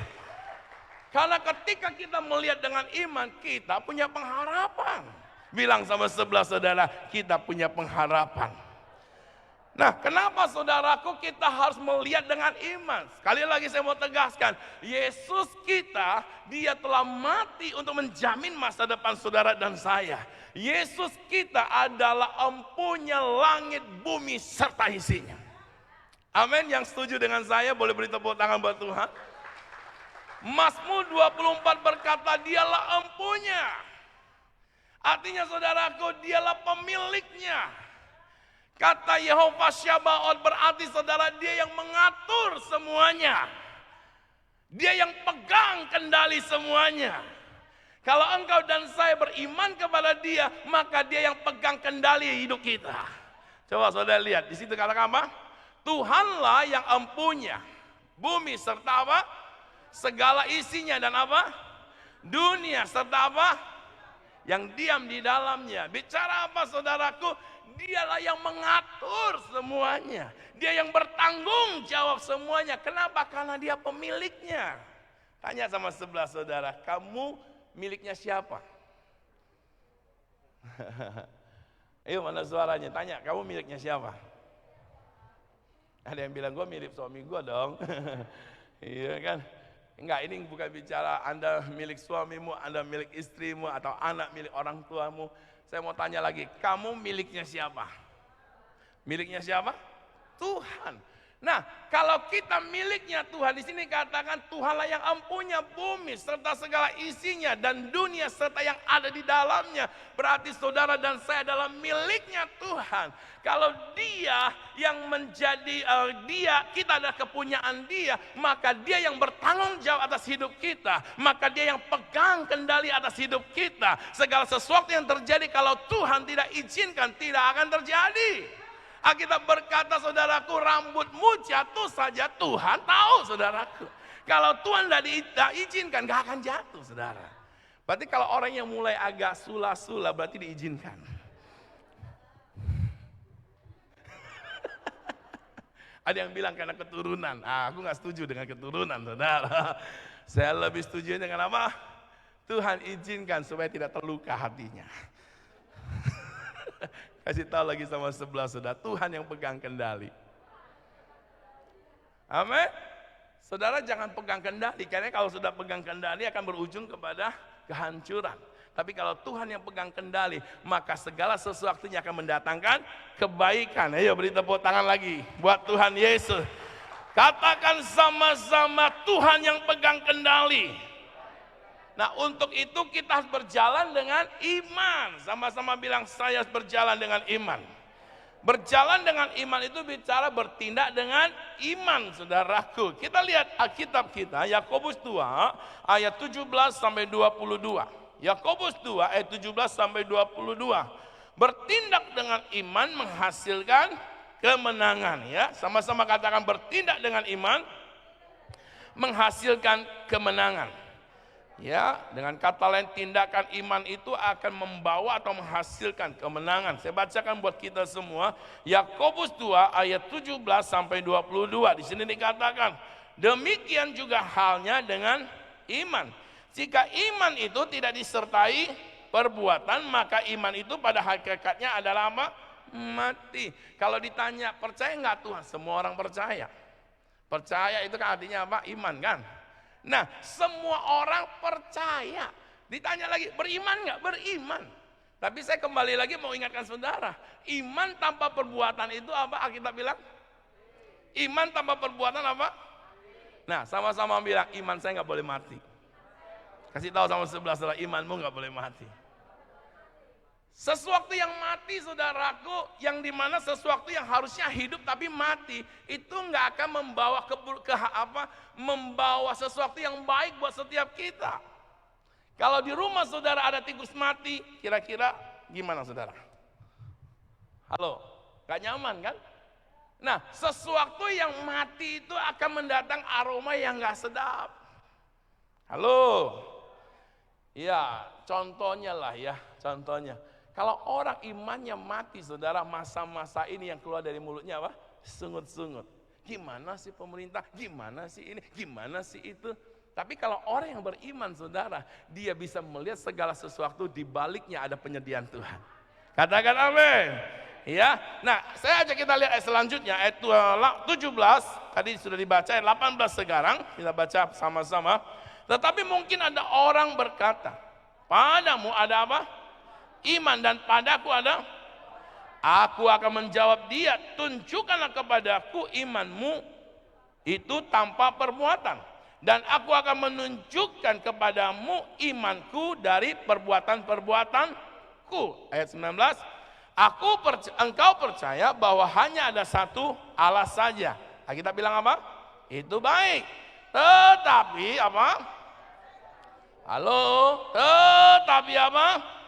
Karena ketika kita melihat dengan iman, kita punya pengharapan. Bilang sama sebelah saudara, kita punya pengharapan. Nah, kenapa saudaraku kita harus melihat dengan iman? Sekali lagi saya mau tegaskan, Yesus kita, dia telah mati untuk menjamin masa depan saudara dan saya. Yesus kita adalah empunya langit, bumi, serta isinya. Amin, yang setuju dengan saya boleh beri tepuk tangan buat Tuhan. Mazmur 24 berkata dialah empunya. Artinya saudaraku dialah pemiliknya. Kata Yehova Syabaoth berarti saudara dia yang mengatur semuanya. Dia yang pegang kendali semuanya. Kalau engkau dan saya beriman kepada dia, maka dia yang pegang kendali hidup kita. Coba saudara lihat di situ kata apa? Tuhanlah yang empunya bumi serta apa? Segala isinya dan apa? Dunia serta apa? Yang diam di dalamnya. Bicara apa saudaraku? Dialah yang mengatur semuanya. Dia yang bertanggung jawab semuanya. Kenapa? Karena dia pemiliknya. Tanya sama sebelah saudara, kamu miliknya siapa? Ayo mana suaranya? Tanya, kamu miliknya siapa? Ada yang bilang, gue milik suami gue dong. Iya kan? Enggak, ini bukan bicara Anda milik suamimu, Anda milik istrimu, atau anak milik orang tuamu. Saya mau tanya lagi, kamu miliknya siapa? Miliknya siapa? Tuhan. Nah, kalau kita miliknya Tuhan, di sini katakan Tuhanlah yang empunya bumi serta segala isinya dan dunia serta yang ada di dalamnya. Berarti saudara dan saya adalah miliknya Tuhan. Kalau Dia yang menjadi kita adalah kepunyaan Dia, maka Dia yang bertanggung jawab atas hidup kita, maka Dia yang pegang kendali atas hidup kita. Segala sesuatu yang terjadi kalau Tuhan tidak izinkan tidak akan terjadi. Alkitab berkata saudaraku, rambutmu jatuh saja Tuhan tahu saudaraku. Kalau Tuhan tidak izinkan gak akan jatuh saudara. Berarti kalau orang yang mulai agak sula-sula berarti diizinkan. Ada yang bilang karena keturunan. Aku gak setuju dengan keturunan saudara. Saya lebih setuju dengan apa? Tuhan izinkan supaya tidak terluka hatinya. Kasih tahu lagi sama sebelah saudara, Tuhan yang pegang kendali. Amin. Saudara jangan pegang kendali, karena kalau sudah pegang kendali akan berujung kepada kehancuran. Tapi kalau Tuhan yang pegang kendali, maka segala sesuatunya akan mendatangkan kebaikan. Ayo beri tepuk tangan lagi buat Tuhan Yesus. Katakan sama-sama, Tuhan yang pegang kendali. Nah, untuk itu kita harus berjalan dengan iman. Sama-sama bilang, saya berjalan dengan iman. Berjalan dengan iman itu bicara bertindak dengan iman, saudaraku. Kita lihat Alkitab kita, Yakobus 2 ayat 17 sampai 22. Yakobus 2 ayat 17 sampai 22. Bertindak dengan iman menghasilkan kemenangan, ya. Sama-sama katakan, bertindak dengan iman menghasilkan kemenangan. Ya, dengan kata lain, tindakan iman itu akan membawa atau menghasilkan kemenangan. Saya bacakan buat kita semua, Yakobus 2 ayat 17 sampai 22. Di sini dikatakan, demikian juga halnya dengan iman. Jika iman itu tidak disertai perbuatan, maka iman itu pada hakikatnya adalah apa? Mati. Kalau ditanya, percaya nggak Tuhan? Semua orang percaya. Percaya itu kan artinya apa? Iman kan? Nah, semua orang percaya. Ditanya lagi, beriman nggak? Beriman. Tapi saya kembali lagi mau ingatkan saudara, iman tanpa perbuatan itu apa? Alkitab bilang, iman tanpa perbuatan apa? Nah, sama-sama bilang, iman saya nggak boleh mati. Kasih tahu sama sebelah saudara, imanmu nggak boleh mati. Sesuatu yang mati, saudaraku, yang dimana sesuatu yang harusnya hidup tapi mati, itu nggak akan membawa membawa sesuatu yang baik buat setiap kita. Kalau di rumah saudara ada tikus mati, kira-kira gimana saudara? Halo, nggak nyaman kan? Nah, sesuatu yang mati itu akan mendatang aroma yang nggak sedap. Halo, ya contohnya lah ya, contohnya. Kalau orang imannya mati, saudara, masa-masa ini yang keluar dari mulutnya apa? Sungut-sungut. Gimana sih pemerintah? Gimana sih ini? Gimana sih itu? Tapi kalau orang yang beriman, saudara, dia bisa melihat segala sesuatu di baliknya ada penyediaan Tuhan. Katakan amin. Ya. Nah, saya ajak kita lihat ayat selanjutnya, ayat 17. Tadi sudah dibaca, ayat 18 sekarang. Kita baca sama-sama. Tetapi mungkin ada orang berkata, padamu ada apa? Iman, dan padaku ada. Aku akan menjawab dia, tunjukkanlah kepadaku imanmu itu tanpa perbuatan, dan aku akan menunjukkan kepadamu imanku dari perbuatan-perbuatanku. Ayat 19, engkau percaya bahwa hanya ada satu Allah saja. Kita bilang apa? Itu baik. Tetapi apa? Halo, tetapi apa?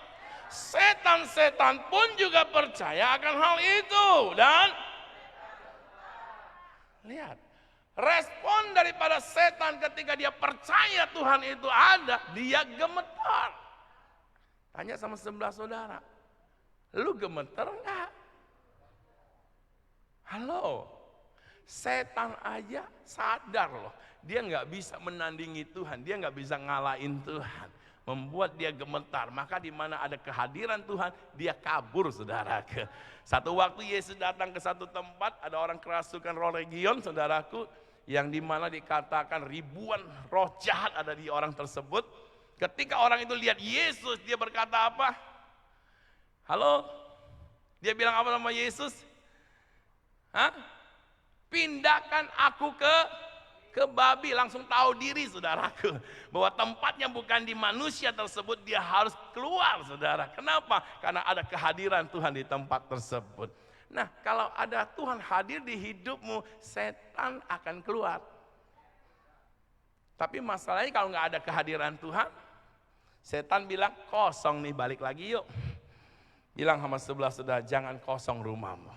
Setan-setan pun juga percaya akan hal itu. Dan lihat, respon daripada setan ketika dia percaya Tuhan itu ada, dia gemetar. Tanya sama sebelah saudara, lu gemeter enggak? Halo, setan aja sadar loh, dia nggak bisa menandingi Tuhan, dia nggak bisa ngalahin Tuhan. Membuat dia gemetar, maka di mana ada kehadiran Tuhan, dia kabur, saudara. Satu waktu Yesus datang ke satu tempat, ada orang kerasukan roh legion, saudaraku, yang di mana dikatakan ribuan roh jahat ada di orang tersebut. Ketika orang itu lihat Yesus, dia berkata apa? Halo? Dia bilang apa sama Yesus? Hah? Pindahkan aku ke babi. Langsung tahu diri, saudaraku, bahwa tempatnya bukan di manusia tersebut, dia harus keluar, saudara. Kenapa? Karena ada kehadiran Tuhan di tempat tersebut. Nah, kalau ada Tuhan hadir di hidupmu, setan akan keluar. Tapi masalahnya kalau nggak ada kehadiran Tuhan, setan bilang, kosong nih, balik lagi yuk. Bilang sama sebelah saudara, jangan kosong rumahmu.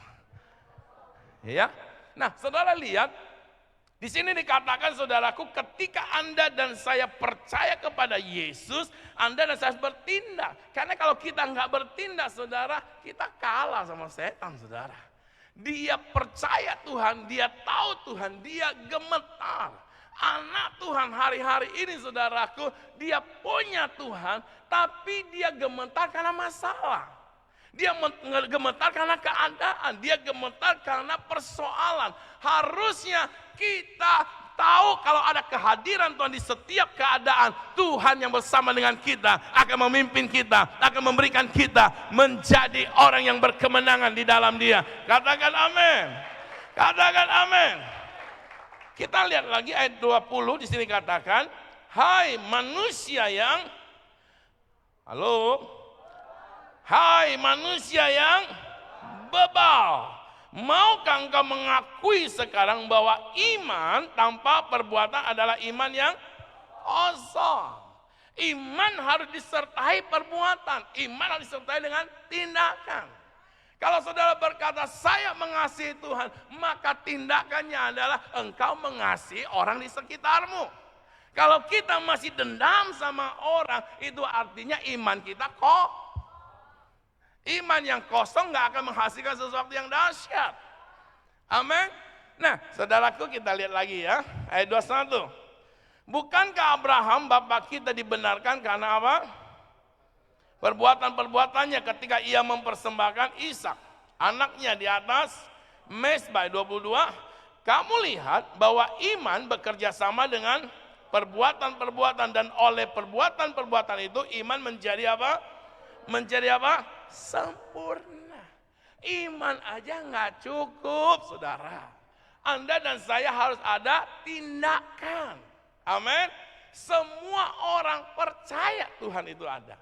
Ya. Nah, saudara lihat, di sini dikatakan, saudaraku, ketika Anda dan saya percaya kepada Yesus, Anda dan saya bertindak. Karena kalau kita nggak bertindak, saudara, kita kalah sama setan, saudara. Dia percaya Tuhan, dia tahu Tuhan, dia gemetar. Anak Tuhan hari-hari ini, saudaraku, dia punya Tuhan, tapi dia gemetar karena masalah. Dia gemetar karena keadaan, dia gemetar karena persoalan. Harusnya kita tahu kalau ada kehadiran Tuhan di setiap keadaan, Tuhan yang bersama dengan kita akan memimpin kita, akan memberikan kita menjadi orang yang berkemenangan di dalam Dia. Katakan amin. Katakan amin. Kita lihat lagi ayat 20 di sini katakan, hai manusia yang hai manusia yang bebal, maukah engkau mengakui sekarang bahwa iman tanpa perbuatan adalah iman yang kosong? Iman harus disertai perbuatan, iman harus disertai dengan tindakan. Kalau saudara berkata saya mengasihi Tuhan, maka tindakannya adalah engkau mengasihi orang di sekitarmu. Kalau kita masih dendam sama orang, itu artinya iman kita kok. Iman yang kosong gak akan menghasilkan sesuatu yang dahsyat. Amin. Nah, saudaraku, kita lihat lagi ya, ayat 21. Bukankah Abraham bapak kita dibenarkan karena apa? Perbuatan-perbuatannya ketika ia mempersembahkan Ishak, anaknya di atas mezbah. 22. Kamu lihat bahwa iman bekerja sama dengan perbuatan-perbuatan, dan oleh perbuatan-perbuatan itu iman menjadi apa? Menjadi apa? Sempurna. Iman aja nggak cukup, saudara. Anda dan saya harus ada tindakan. Amin. Semua orang percaya Tuhan itu ada.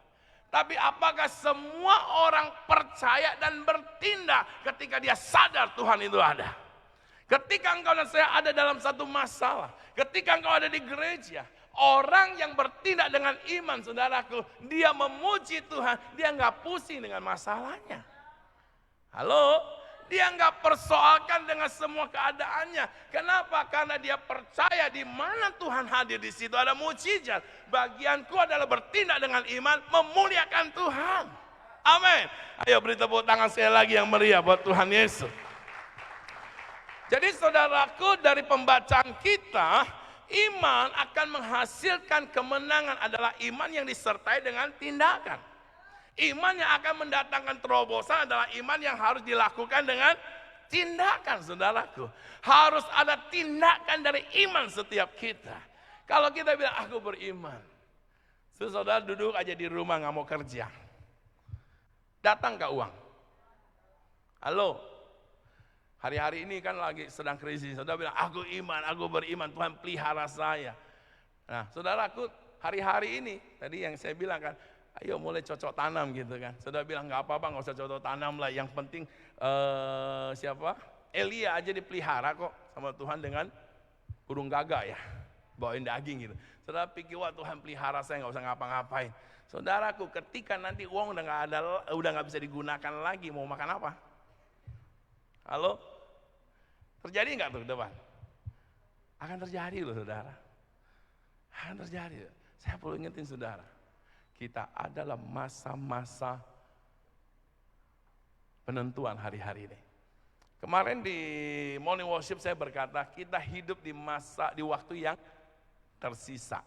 Tapi apakah semua orang percaya dan bertindak ketika dia sadar Tuhan itu ada? Ketika engkau dan saya ada dalam satu masalah, ketika engkau ada di gereja, orang yang bertindak dengan iman, saudaraku, dia memuji Tuhan, dia nggak pusing dengan masalahnya. Halo, dia nggak persoalkan dengan semua keadaannya. Kenapa? Karena dia percaya di mana Tuhan hadir, di situ ada mukjizat. Bagianku adalah bertindak dengan iman, memuliakan Tuhan. Amin. Ayo beri tepuk tangan sekali lagi yang meriah buat Tuhan Yesus. Jadi saudaraku, dari pembacaan kita, iman akan menghasilkan kemenangan adalah iman yang disertai dengan tindakan. Iman yang akan mendatangkan terobosan adalah iman yang harus dilakukan dengan tindakan, saudaraku. Harus ada tindakan dari iman setiap kita. Kalau kita bilang aku beriman, saudara duduk aja di rumah nggak mau kerja, datang ke uang. Halo, hari-hari ini kan lagi sedang krisis. Saudara bilang aku iman, aku beriman, Tuhan pelihara saya. Nah, saudaraku, hari-hari ini tadi yang saya bilang kan, ayo mulai cocok tanam gitu kan. Saudara bilang nggak apa-apa, nggak usah cocok tanam lah. Yang penting siapa? Elia aja dipelihara kok sama Tuhan dengan burung gagak ya, bawain daging gitu. Saudara pikir wah Tuhan pelihara saya nggak usah ngapa-ngapain. Saudaraku, ketika nanti uang udah nggak ada, udah nggak bisa digunakan lagi, mau makan apa? Halo, terjadi nggak tuh ke depan? Akan terjadi loh saudara. Akan terjadi. Saya perlu ingetin saudara. Kita adalah masa-masa penentuan hari-hari ini. Kemarin di morning worship saya berkata, kita hidup di waktu yang tersisa.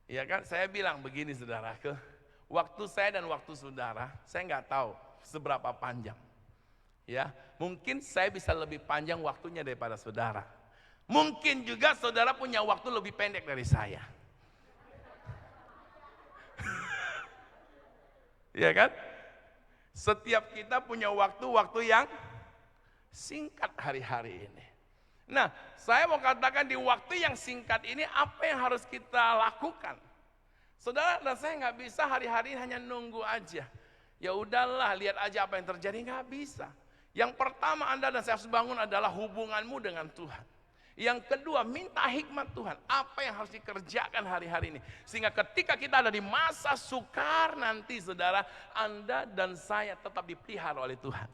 Ya kan, saya bilang begini saudara, waktu saya dan waktu saudara, saya nggak tahu seberapa panjang. Ya, mungkin saya bisa lebih panjang waktunya daripada saudara. Mungkin juga saudara punya waktu lebih pendek dari saya. Ya kan? Setiap kita punya waktu-waktu yang singkat hari-hari ini. Nah, saya mau katakan di waktu yang singkat ini apa yang harus kita lakukan? Saudara dan saya nggak bisa hari-hari hanya nunggu aja. Ya udahlah, lihat aja apa yang terjadi, nggak bisa. Yang pertama Anda dan saya harus bangun adalah hubunganmu dengan Tuhan. Yang kedua, minta hikmat Tuhan. Apa yang harus dikerjakan hari-hari ini. Sehingga ketika kita ada di masa sukar nanti saudara, Anda dan saya tetap dipelihara oleh Tuhan.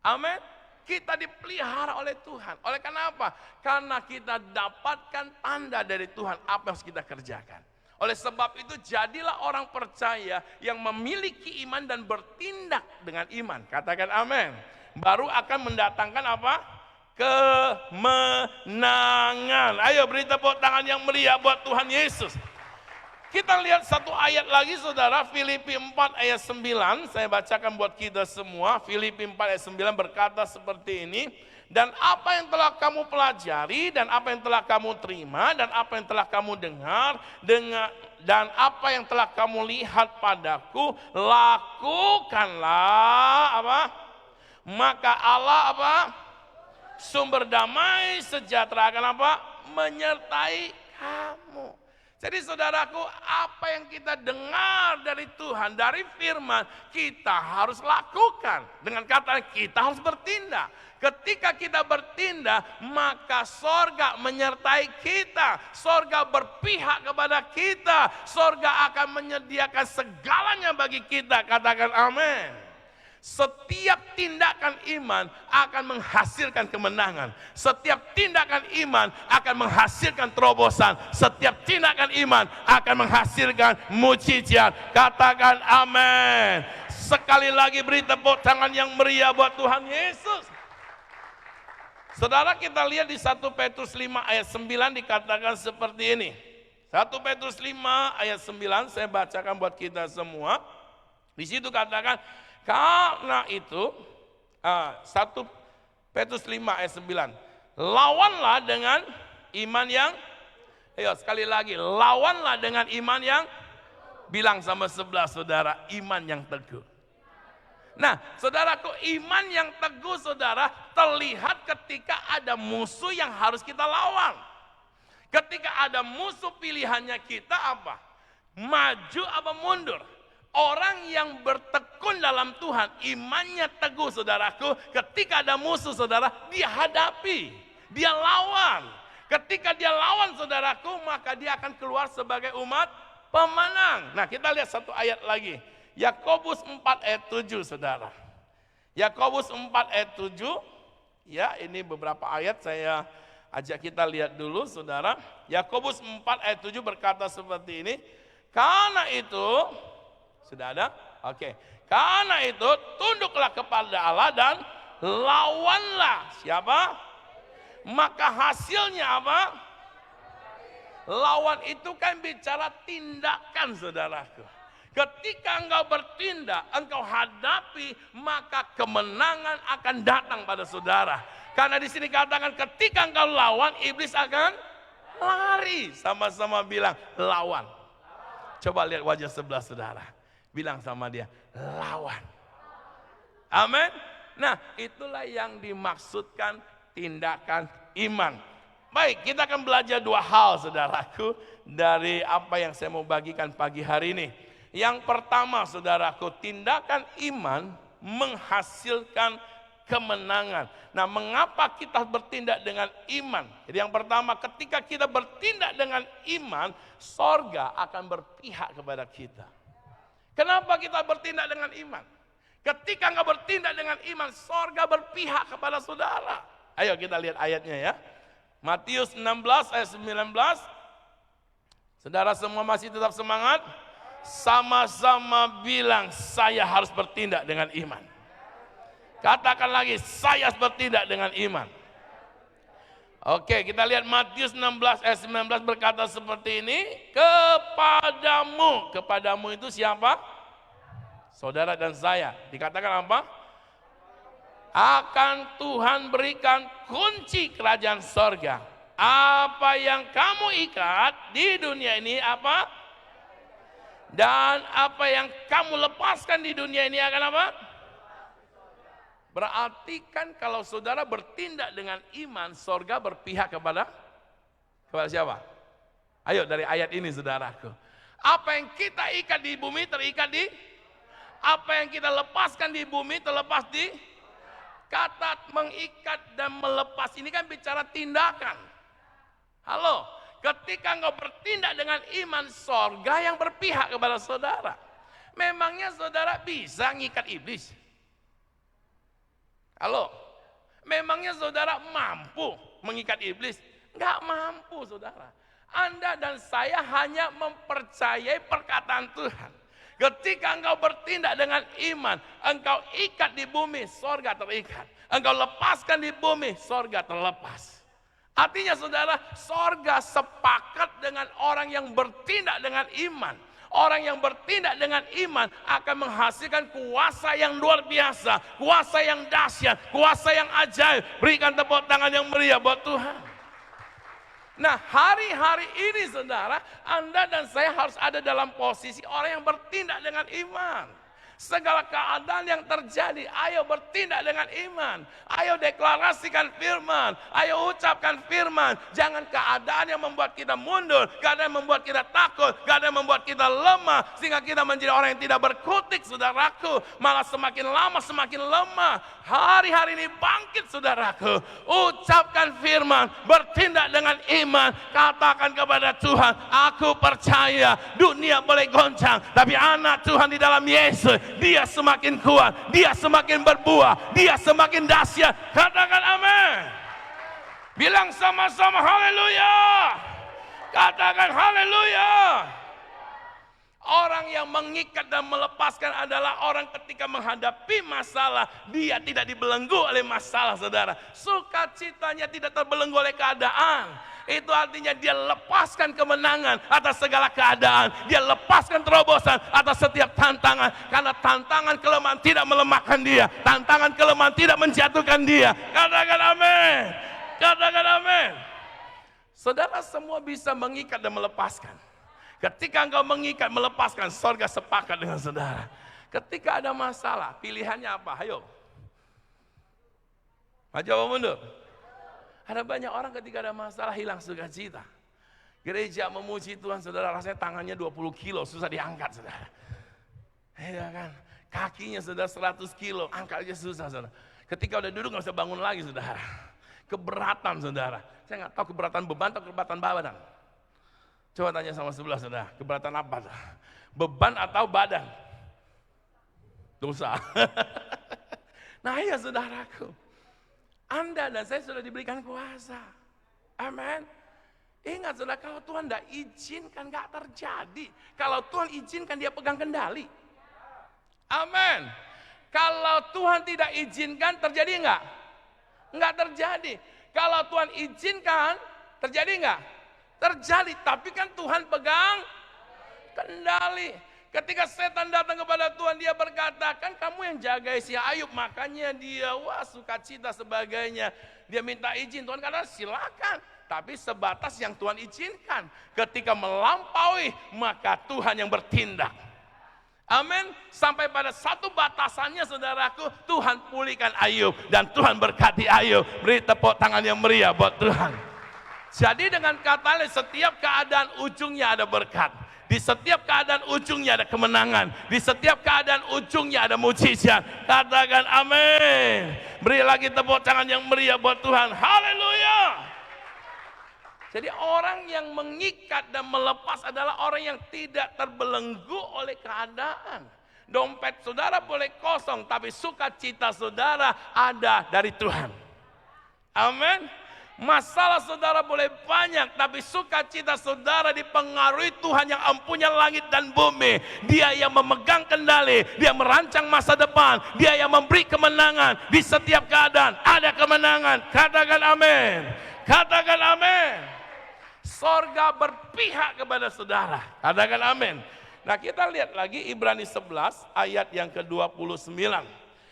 Amin. Kita dipelihara oleh Tuhan. Oleh karena apa? Karena kita dapatkan tanda dari Tuhan apa yang harus kita kerjakan. Oleh sebab itu jadilah orang percaya yang memiliki iman dan bertindak dengan iman. Katakan amin. Baru akan mendatangkan apa? Kemenangan. Ayo beri tepuk tangan yang meriah buat Tuhan Yesus. Kita lihat satu ayat lagi saudara, Filipi 4 ayat 9, saya bacakan buat kita semua. Filipi 4 ayat 9 berkata seperti ini, dan apa yang telah kamu pelajari, dan apa yang telah kamu terima, dan apa yang telah kamu dengar, dan apa yang telah kamu lihat padaku, lakukanlah apa? Maka Allah apa? Sumber damai sejahtera akan apa? Menyertai kamu. Jadi saudaraku, apa yang kita dengar dari Tuhan, dari firman, kita harus lakukan. Dengan kata kita harus bertindak. Ketika kita bertindak, maka sorga menyertai kita. Sorga berpihak kepada kita. Sorga akan menyediakan segalanya bagi kita. Katakan amin. Setiap tindakan iman akan menghasilkan kemenangan. Setiap tindakan iman akan menghasilkan terobosan. Setiap tindakan iman akan menghasilkan mujizat. Katakan amin. Sekali lagi beri tepuk tangan yang meriah buat Tuhan Yesus. Saudara, kita lihat di 1 Petrus 5 ayat 9 dikatakan seperti ini. 1 Petrus 5 ayat 9 saya bacakan buat kita semua. Di situ katakan, karena itu, 1 Petrus 5 ayat 9, lawanlah dengan iman yang, ayo sekali lagi, lawanlah dengan iman yang, bilang sama sebelah saudara, iman yang teguh. Nah saudaraku, iman yang teguh saudara terlihat ketika ada musuh yang harus kita lawan. Ketika ada musuh pilihannya kita apa? Maju apa mundur? Orang yang bertekun dalam Tuhan, imannya teguh saudaraku, ketika ada musuh saudara, dia hadapi, dia lawan. Ketika dia lawan saudaraku, maka dia akan keluar sebagai umat pemenang. Nah kita lihat satu ayat lagi, Yakobus 4 ayat 7 saudara. Yakobus 4 ayat 7, ya ini beberapa ayat saya ajak kita lihat dulu saudara. Yakobus 4 ayat 7 berkata seperti ini, karena itu, sudah ada? Oke. Karena itu tunduklah kepada Allah dan lawanlah. Siapa? Maka hasilnya apa? Lawan itu kan bicara tindakan saudaraku. Ketika engkau bertindak, engkau hadapi, maka kemenangan akan datang pada saudara. Karena di sini katakan ketika engkau lawan, iblis akan lari. Sama-sama bilang lawan. Coba lihat wajah sebelah saudara. Bilang sama dia, lawan. Amin. Nah, itulah yang dimaksudkan tindakan iman. Baik, kita akan belajar dua hal saudaraku dari apa yang saya mau bagikan pagi hari ini. Yang pertama saudaraku, tindakan iman menghasilkan kemenangan. Nah, mengapa kita bertindak dengan iman? Jadi yang pertama, ketika kita bertindak dengan iman, sorga akan berpihak kepada kita. Kenapa kita bertindak dengan iman? Ketika enggak bertindak dengan iman, sorga berpihak kepada saudara. Ayo kita lihat ayatnya ya. Matius 16 ayat 19. Saudara semua masih tetap semangat? Sama-sama bilang, saya harus bertindak dengan iman. Katakan lagi, saya harus bertindak dengan iman. Oke, kita lihat Matius 16 ayat 19 berkata seperti ini, kepadamu itu siapa? Saudara dan saya. Dikatakan apa? Akan Tuhan berikan kunci kerajaan sorga. Apa yang kamu ikat di dunia ini apa? Dan apa yang kamu lepaskan di dunia ini akan apa? Berarti kan kalau saudara bertindak dengan iman, sorga berpihak kepada siapa? Ayo dari ayat ini saudaraku. Apa yang kita ikat di bumi terikat di, apa yang kita lepaskan di bumi terlepas di. Kata mengikat dan melepas ini kan bicara tindakan. Halo, ketika engkau bertindak dengan iman, sorga yang berpihak kepada saudara. Memangnya saudara bisa ngikat iblis? Halo, memangnya saudara mampu mengikat iblis? Enggak mampu saudara. Anda dan saya hanya mempercayai perkataan Tuhan. Ketika engkau bertindak dengan iman, engkau ikat di bumi, sorga terikat. Engkau lepaskan di bumi, sorga terlepas. Artinya saudara, sorga sepakat dengan orang yang bertindak dengan iman. Orang yang bertindak dengan iman akan menghasilkan kuasa yang luar biasa, kuasa yang dahsyat, kuasa yang ajaib. Berikan tepuk tangan yang meriah buat Tuhan. Nah, hari-hari ini saudara, Anda dan saya harus ada dalam posisi orang yang bertindak dengan iman. Segala keadaan yang terjadi, ayo bertindak dengan iman. Ayo deklarasikan firman, ayo ucapkan firman. Jangan keadaan yang membuat kita mundur, keadaan yang membuat kita takut, keadaan yang membuat kita lemah, sehingga kita menjadi orang yang tidak berkutik, saudaraku. Malah semakin lama semakin lemah. Hari-hari ini bangkit, saudaraku. Ucapkan firman, bertindak dengan iman. Katakan kepada Tuhan, aku percaya dunia boleh goncang, tapi anak Tuhan di dalam Yesus, dia semakin kuat, dia semakin berbuah, dia semakin dahsyat. Katakan amin. Bilang sama-sama haleluya. Katakan haleluya. Orang yang mengikat dan melepaskan adalah orang ketika menghadapi masalah, dia tidak dibelenggu oleh masalah, saudara. Sukacitanya tidak terbelenggu oleh keadaan. Itu artinya dia lepaskan kemenangan atas segala keadaan. Dia lepaskan terobosan atas setiap tantangan. Karena tantangan kelemahan tidak melemahkan dia. Tantangan kelemahan tidak menjatuhkan dia. Katakan amin. Katakan amin. Saudara semua bisa mengikat dan melepaskan. Ketika engkau mengikat, melepaskan, sorga sepakat dengan saudara. Ketika ada masalah, pilihannya apa? Ayo. Maju apa mundur? Ada banyak orang ketika ada masalah hilang sukacita. Gereja memuji Tuhan, saudara, rasanya tangannya 20 kilo, susah diangkat, saudara. Iya kan? Kakinya saudara 100 kilo, angkat aja susah, saudara. Ketika udah duduk gak bisa bangun lagi, saudara. Keberatan, saudara. Saya gak tahu keberatan beban atau keberatan badan. Coba tanya sama sebelah, saudara, keberatan apa? Beban atau badan? Dosa. Nah ya saudaraku, Anda dan saya sudah diberikan kuasa. Amin. Ingat saudara, kalau Tuhan tidak izinkan gak terjadi. Kalau Tuhan izinkan dia pegang kendali. Amin. Kalau Tuhan tidak izinkan terjadi enggak? Enggak terjadi. Kalau Tuhan izinkan terjadi enggak? Terjadi, tapi kan Tuhan pegang kendali. Ketika setan datang kepada Tuhan, dia berkata, kan kamu yang jaga si Ayub, makanya dia sukacita sebagainya. Dia minta izin, Tuhan kata silakan, tapi sebatas yang Tuhan izinkan. Ketika melampaui, maka Tuhan yang bertindak. Amin. Sampai pada satu batasannya, saudaraku, Tuhan pulihkan Ayub dan Tuhan berkati Ayub. Beri tepuk tangan yang meriah buat Tuhan. Jadi dengan kata lain, setiap keadaan ujungnya ada berkat. Di setiap keadaan ujungnya ada kemenangan. Di setiap keadaan ujungnya ada mujizat. Katakan amin. Beri lagi tepuk tangan yang meriah buat Tuhan. Haleluya. Jadi orang yang mengikat dan melepas adalah orang yang tidak terbelenggu oleh keadaan. Dompet saudara boleh kosong, tapi sukacita saudara ada dari Tuhan. Amin. Masalah saudara boleh banyak, tapi sukacita saudara dipengaruhi Tuhan yang empunya langit dan bumi. Dia yang memegang kendali, dia merancang masa depan, dia yang memberi kemenangan. Di setiap keadaan ada kemenangan. Katakan amin. Katakan amin. Sorga berpihak kepada saudara. Katakan amin. Nah kita lihat lagi Ibrani 11 ayat yang ke-29.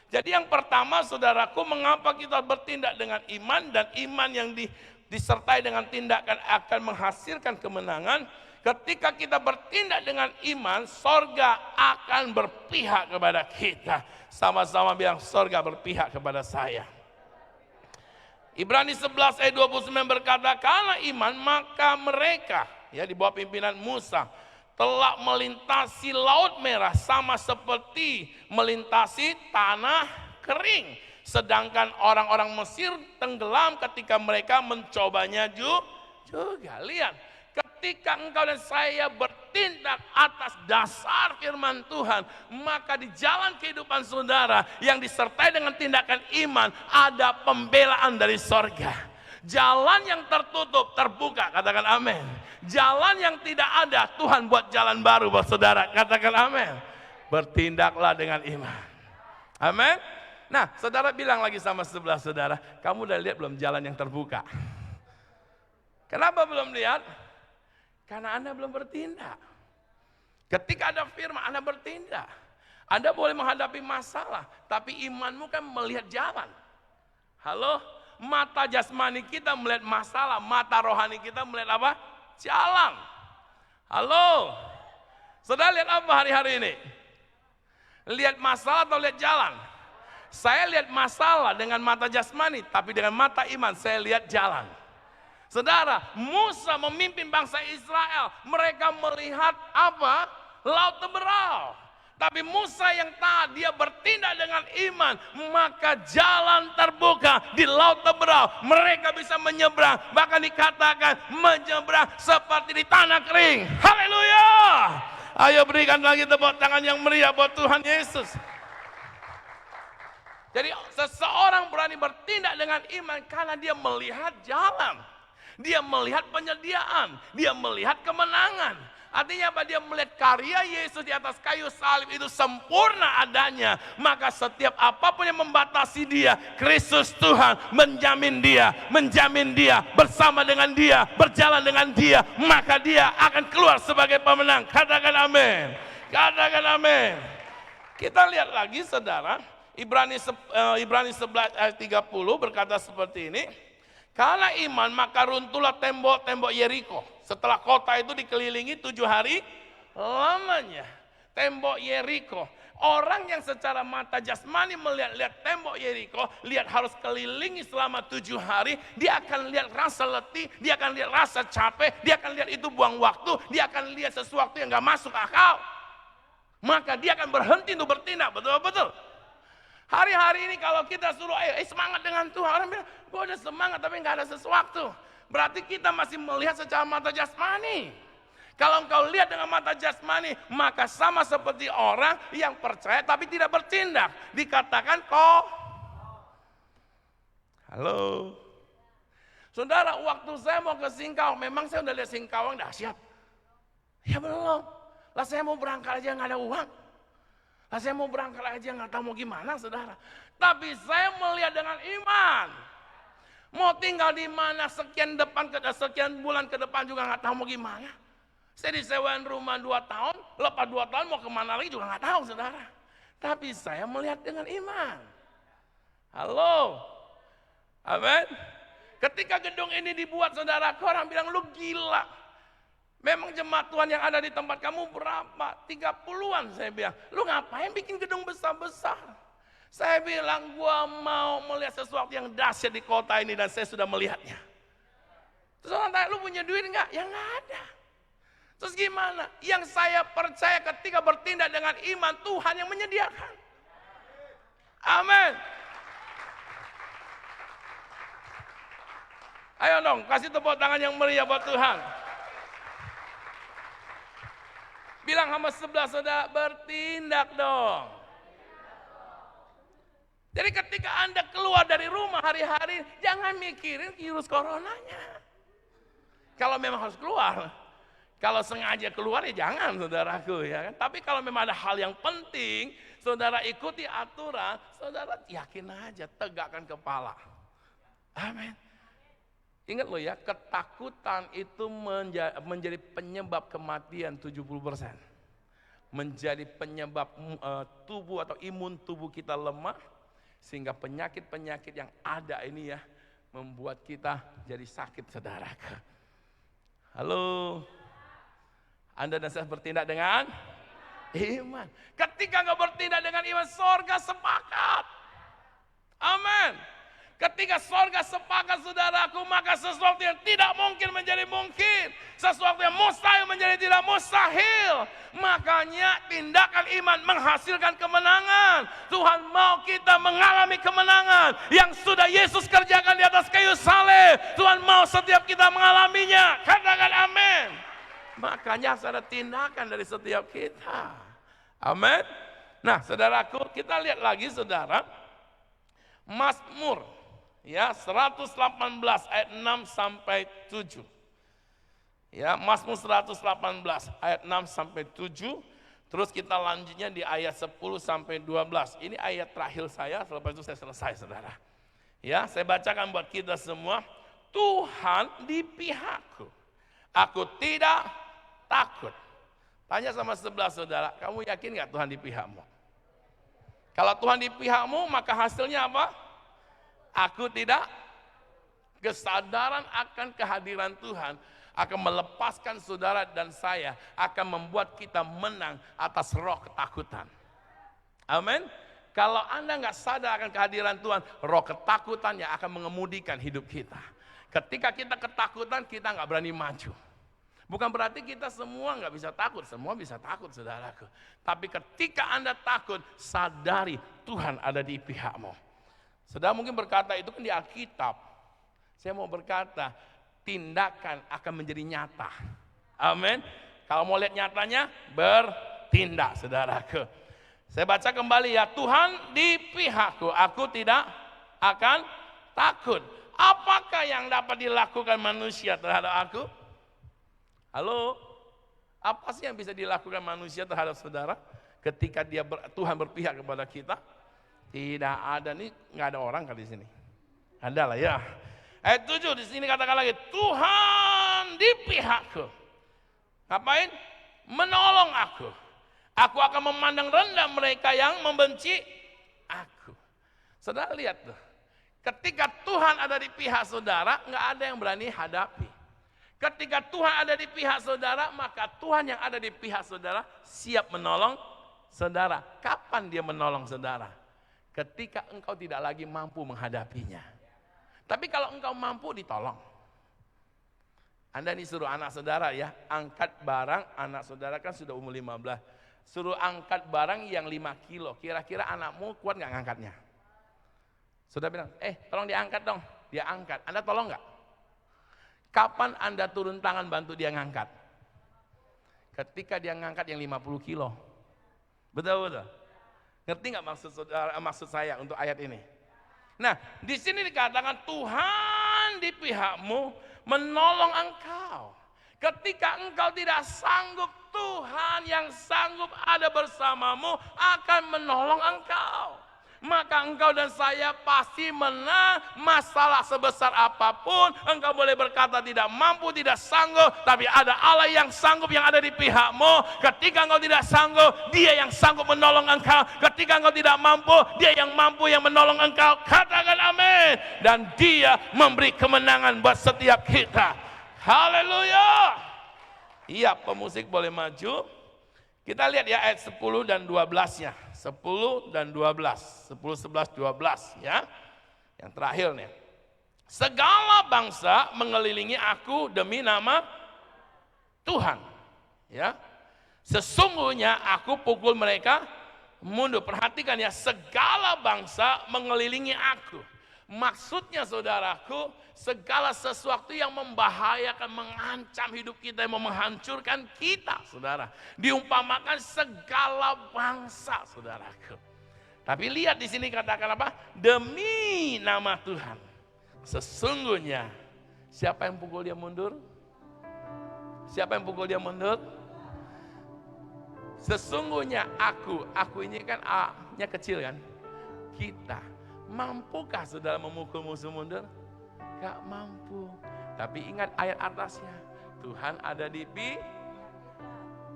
Jadi yang pertama saudaraku, mengapa kita bertindak dengan iman, dan iman yang disertai dengan tindakan akan menghasilkan kemenangan. Ketika kita bertindak dengan iman, sorga akan berpihak kepada kita. Sama-sama bilang, sorga berpihak kepada saya. Ibrani 11 ayat 29 berkata, karena iman maka mereka, ya di bawah pimpinan Musa, telah melintasi laut merah sama seperti melintasi tanah kering. Sedangkan orang-orang Mesir tenggelam ketika mereka mencobanya juga. Lihat, ketika engkau dan saya bertindak atas dasar firman Tuhan, maka di jalan kehidupan saudara yang disertai dengan tindakan iman, ada pembelaan dari sorga. Jalan yang tertutup terbuka, katakan amin. Jalan yang tidak ada, Tuhan buat jalan baru buat saudara, katakan amin. Bertindaklah dengan iman. Amin. Nah, saudara bilang lagi sama sebelah saudara, kamu udah lihat belum jalan yang terbuka? Kenapa belum lihat? Karena Anda belum bertindak. Ketika ada firman, Anda bertindak. Anda boleh menghadapi masalah, tapi imanmu kan melihat jalan. Halo? Mata jasmani kita melihat masalah, mata rohani kita melihat apa? Jalan. Halo? Saudara lihat apa hari-hari ini? Lihat masalah atau lihat jalan? Saya lihat masalah dengan mata jasmani, tapi dengan mata iman saya lihat jalan. Saudara, Musa memimpin bangsa Israel, mereka melihat apa? Laut Teberau. Tapi Musa yang taat, dia bertindak dengan iman, maka jalan terbuka di Laut Teberau. Mereka bisa menyeberang, bahkan dikatakan menyeberang seperti di tanah kering. Haleluya! Ayo berikan lagi tepuk tangan yang meriah buat Tuhan Yesus. Jadi seseorang berani bertindak dengan iman karena dia melihat jalan. Dia melihat penyediaan, dia melihat kemenangan. Artinya apa? Dia melihat karya Yesus di atas kayu salib itu sempurna adanya. Maka setiap apapun yang membatasi dia, Kristus Tuhan menjamin dia, bersama dengan dia, berjalan dengan dia. Maka dia akan keluar sebagai pemenang. Katakan amin. Katakan amin. Kita lihat lagi saudara, Ibrani 11 ayat 30 berkata seperti ini. Karena iman maka runtuhlah tembok-tembok Yeriko. Setelah kota itu dikelilingi 7 hari lamanya. Tembok Yeriko. Orang yang secara mata jasmani melihat tembok Yeriko, lihat harus kelilingi selama 7 hari, dia akan lihat rasa letih, dia akan lihat rasa capek, dia akan lihat itu buang waktu, dia akan lihat sesuatu yang gak masuk akal. Maka dia akan berhenti untuk bertindak, betul-betul. Hari-hari ini kalau kita suruh semangat dengan Tuhan, orang bilang, gue udah semangat tapi gak ada sesuatu. Berarti kita masih melihat secara mata jasmani. Kalau engkau lihat dengan mata jasmani, maka sama seperti orang yang percaya tapi tidak bertindak. Dikatakan kok. Halo. Saudara, waktu saya mau ke Singkawang, memang saya udah lihat Singkawang dahsyat. Ya belum. Lah saya mau berangkat aja gak ada uang. Lah saya mau berangkat aja nggak tahu mau gimana saudara. Tapi saya melihat dengan iman. Mau tinggal di mana sekian bulan ke depan juga nggak tahu mau gimana. Saya disewain rumah 2 tahun, lepas 2 tahun mau kemana lagi juga nggak tahu saudara. Tapi saya melihat dengan iman. Halo, amin. Ketika gedung ini dibuat saudara, orang bilang lu gila. Memang jemaat Tuhan yang ada di tempat kamu berapa? 30-an saya bilang. Lu ngapain bikin gedung besar-besar? Saya bilang gua mau melihat sesuatu yang dahsyat di kota ini dan saya sudah melihatnya. Terus orang tanya, lu punya duit enggak? Ya enggak ada. Terus gimana? Yang saya percaya ketika bertindak dengan iman, Tuhan yang menyediakan. Amin. Ayo dong, kasih tepuk tangan yang meriah buat Tuhan. Bilang sama sebelah saudara, bertindak dong. Jadi ketika Anda keluar dari rumah hari-hari, jangan mikirin virus coronanya. Kalau memang harus keluar, kalau sengaja keluar ya jangan saudaraku ya kan. Tapi kalau memang ada hal yang penting, saudara ikuti aturan, saudara yakin aja, tegakkan kepala. Amin. Ingat loh ya, ketakutan itu menjadi penyebab kematian 70%. Menjadi penyebab tubuh atau imun tubuh kita lemah. Sehingga penyakit-penyakit yang ada ini ya, membuat kita jadi sakit saudara. Halo, Anda dan saya bertindak dengan iman. Ketika nggak bertindak dengan iman, sorga sepakat. Amin. Ketika sorga sepakat saudaraku, maka sesuatu yang tidak mungkin menjadi mungkin. Sesuatu yang mustahil menjadi tidak mustahil. Makanya tindakan iman menghasilkan kemenangan. Tuhan mau kita mengalami kemenangan yang sudah Yesus kerjakan di atas kayu salib. Tuhan mau setiap kita mengalaminya. Katakan amin. Makanya harus ada tindakan dari setiap kita. Amin. Nah saudaraku, kita lihat lagi saudara. Mazmur. Ya, 118 ayat 6 sampai 7. Ya, Mazmur 118 ayat 6 sampai 7. Terus kita lanjutnya di ayat 10 sampai 12. Ini ayat terakhir saya, selepas itu saya selesai, saudara. Ya, saya bacakan buat kita semua. Tuhan di pihakku. Aku tidak takut. Tanya sama sebelah saudara, kamu yakin gak Tuhan di pihakmu? Kalau Tuhan di pihakmu, maka hasilnya apa? Aku tidak. Kesadaran akan kehadiran Tuhan akan melepaskan saudara dan saya, akan membuat kita menang atas roh ketakutan. Amin. Kalau Anda nggak sadar akan kehadiran Tuhan, roh ketakutan yang akan mengemudikan hidup kita. Ketika kita ketakutan, kita nggak berani maju. Bukan berarti kita semua nggak bisa takut, semua bisa takut saudaraku. Tapi ketika Anda takut, sadari Tuhan ada di pihakmu. Saudara mungkin berkata itu kan di Alkitab. Saya mau berkata, tindakan akan menjadi nyata. Amin. Kalau mau lihat nyatanya, bertindak saudaraku. Saya baca kembali ya, Tuhan di pihakku, aku tidak akan takut. Apakah yang dapat dilakukan manusia terhadap aku? Halo, apa sih yang bisa dilakukan manusia terhadap saudara ketika Tuhan berpihak kepada kita? Tidak ada, nih nggak ada orang kali di sini. Ada lah ya. Ayat 7 di sini katakan lagi, Tuhan di pihakku. Ngapain? Menolong aku. Aku akan memandang rendah mereka yang membenci aku. Saudara lihat tuh, ketika Tuhan ada di pihak saudara, nggak ada yang berani hadapi. Ketika Tuhan ada di pihak saudara, maka Tuhan yang ada di pihak saudara siap menolong saudara. Kapan dia menolong saudara? Ketika engkau tidak lagi mampu menghadapinya. Tapi kalau engkau mampu, ditolong. Anda nih suruh anak saudara ya, angkat barang, anak saudara kan sudah umur 15. Suruh angkat barang yang 5 kilo, kira-kira anakmu kuat nggak ngangkatnya? Sudah bilang, tolong diangkat dong, dia angkat. Anda tolong nggak? Kapan Anda turun tangan bantu dia ngangkat? Ketika dia ngangkat yang 50 kilo. Betul-betul. Ngerti nggak maksud saya untuk ayat ini? Nah, di sini dikatakan Tuhan di pihakmu menolong engkau. Ketika engkau tidak sanggup, Tuhan yang sanggup ada bersamamu akan menolong engkau. Maka engkau dan saya pasti menang masalah sebesar apapun. Engkau boleh berkata tidak mampu, tidak sanggup, tapi ada Allah yang sanggup yang ada di pihakmu. Ketika engkau tidak sanggup, dia yang sanggup menolong engkau. Ketika engkau tidak mampu, dia yang mampu yang menolong engkau. Katakan amin. Dan dia memberi kemenangan buat setiap kita. Haleluya. Iya, pemusik boleh maju. Kita lihat ya ayat 10 dan 12-nya. 10 dan 12. 10, 11, 12 ya. Yang terakhir nih. Segala bangsa mengelilingi aku demi nama Tuhan. Ya. Sesungguhnya aku pukul mereka mundur. Perhatikan ya, segala bangsa mengelilingi aku. Maksudnya saudaraku, segala sesuatu yang membahayakan, mengancam hidup kita, yang mau menghancurkan kita, saudara. Diumpamakan segala bangsa, saudaraku. Tapi lihat di sini katakan apa? Demi nama Tuhan. Sesungguhnya, siapa yang pukul dia mundur? Siapa yang pukul dia mundur? Sesungguhnya aku ini kan A-nya kecil kan? Kita. Mampukah saudara memukul musuh mundur? Gak mampu. Tapi ingat ayat atasnya. Tuhan ada di pihak.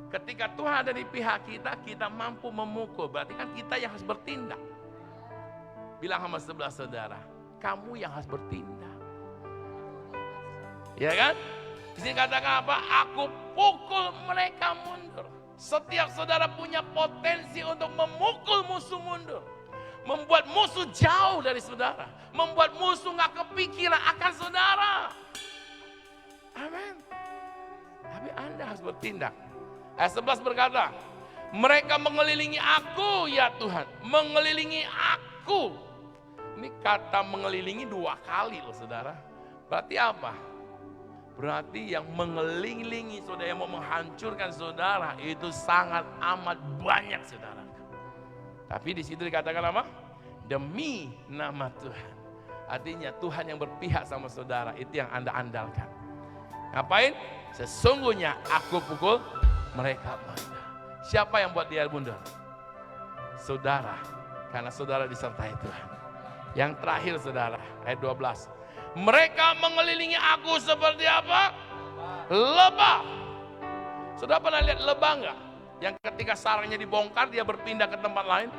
Ketika Tuhan ada di pihak kita, kita mampu memukul. Berarti kan kita yang harus bertindak. Bilang sama sebelah saudara, kamu yang harus bertindak. Ya kan? Di sini katakan apa? Aku pukul mereka mundur. Setiap saudara punya potensi untuk memukul musuh mundur. Membuat musuh jauh dari saudara. Membuat musuh gak kepikiran akan saudara. Amin. Tapi Anda harus bertindak. Ayat 11 berkata, mereka mengelilingi aku ya Tuhan. Mengelilingi aku. Ini kata mengelilingi 2 kali loh saudara. Berarti apa? Berarti yang mengelilingi saudara, yang mau menghancurkan saudara, itu sangat amat banyak saudara. Tapi di situ dikatakan apa? Demi nama Tuhan. Artinya Tuhan yang berpihak sama saudara, itu yang Anda andalkan. Ngapain? Sesungguhnya aku pukul mereka mundur. Siapa yang buat dia mundur? Saudara. Karena saudara disertai Tuhan. Yang terakhir saudara, ayat 12. Mereka mengelilingi aku seperti apa? Lebah. Saudara pernah lihat lebah enggak? Yang ketika sarangnya dibongkar dia berpindah ke tempat lain.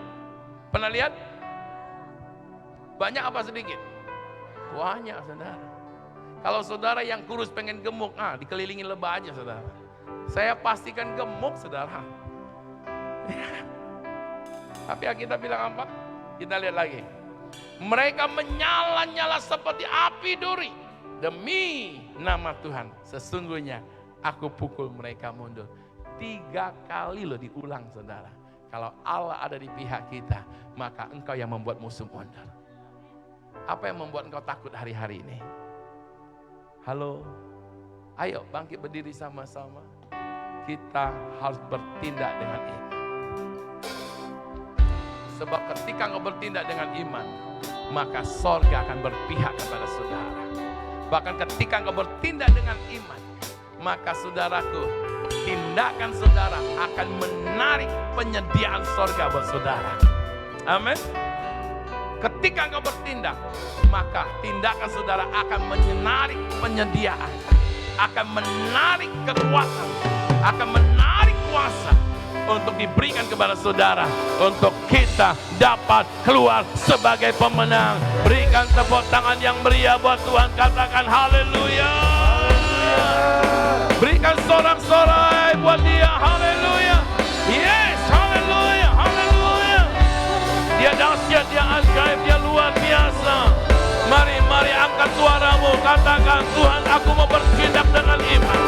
Pernah lihat? Banyak apa sedikit? Banyak saudara. Kalau saudara yang kurus pengen gemuk, dikelilingi lebah aja saudara. Saya pastikan gemuk saudara. Tapi kita bilang apa? Kita lihat lagi. Mereka menyala-nyala seperti api duri. Demi nama Tuhan, sesungguhnya aku pukul mereka mundur. 3 kali loh diulang saudara. Kalau Allah ada di pihak kita, maka engkau yang membuat musuh mundur. Apa yang membuat engkau takut hari-hari ini? Halo, ayo bangkit berdiri sama-sama. Kita harus bertindak dengan iman. Sebab ketika engkau bertindak dengan iman, maka sorga akan berpihak kepada saudara. Bahkan ketika engkau bertindak dengan iman, maka saudaraku, tindakan saudara akan menarik penyediaan sorga buat saudara. Amin. Ketika engkau bertindak, maka tindakan saudara akan menarik penyediaan, akan menarik kekuatan, akan menarik kuasa untuk diberikan kepada saudara, untuk kita dapat keluar sebagai pemenang. Berikan tepuk tangan yang meriah buat Tuhan, katakan haleluya. Berikan sorak-sorai buat dia, haleluya. Yes, haleluya, haleluya. Dia dahsyat, dia ajaib, dia luar biasa. Mari angkat suaramu, katakan, Tuhan aku mau bertindak dengan iman.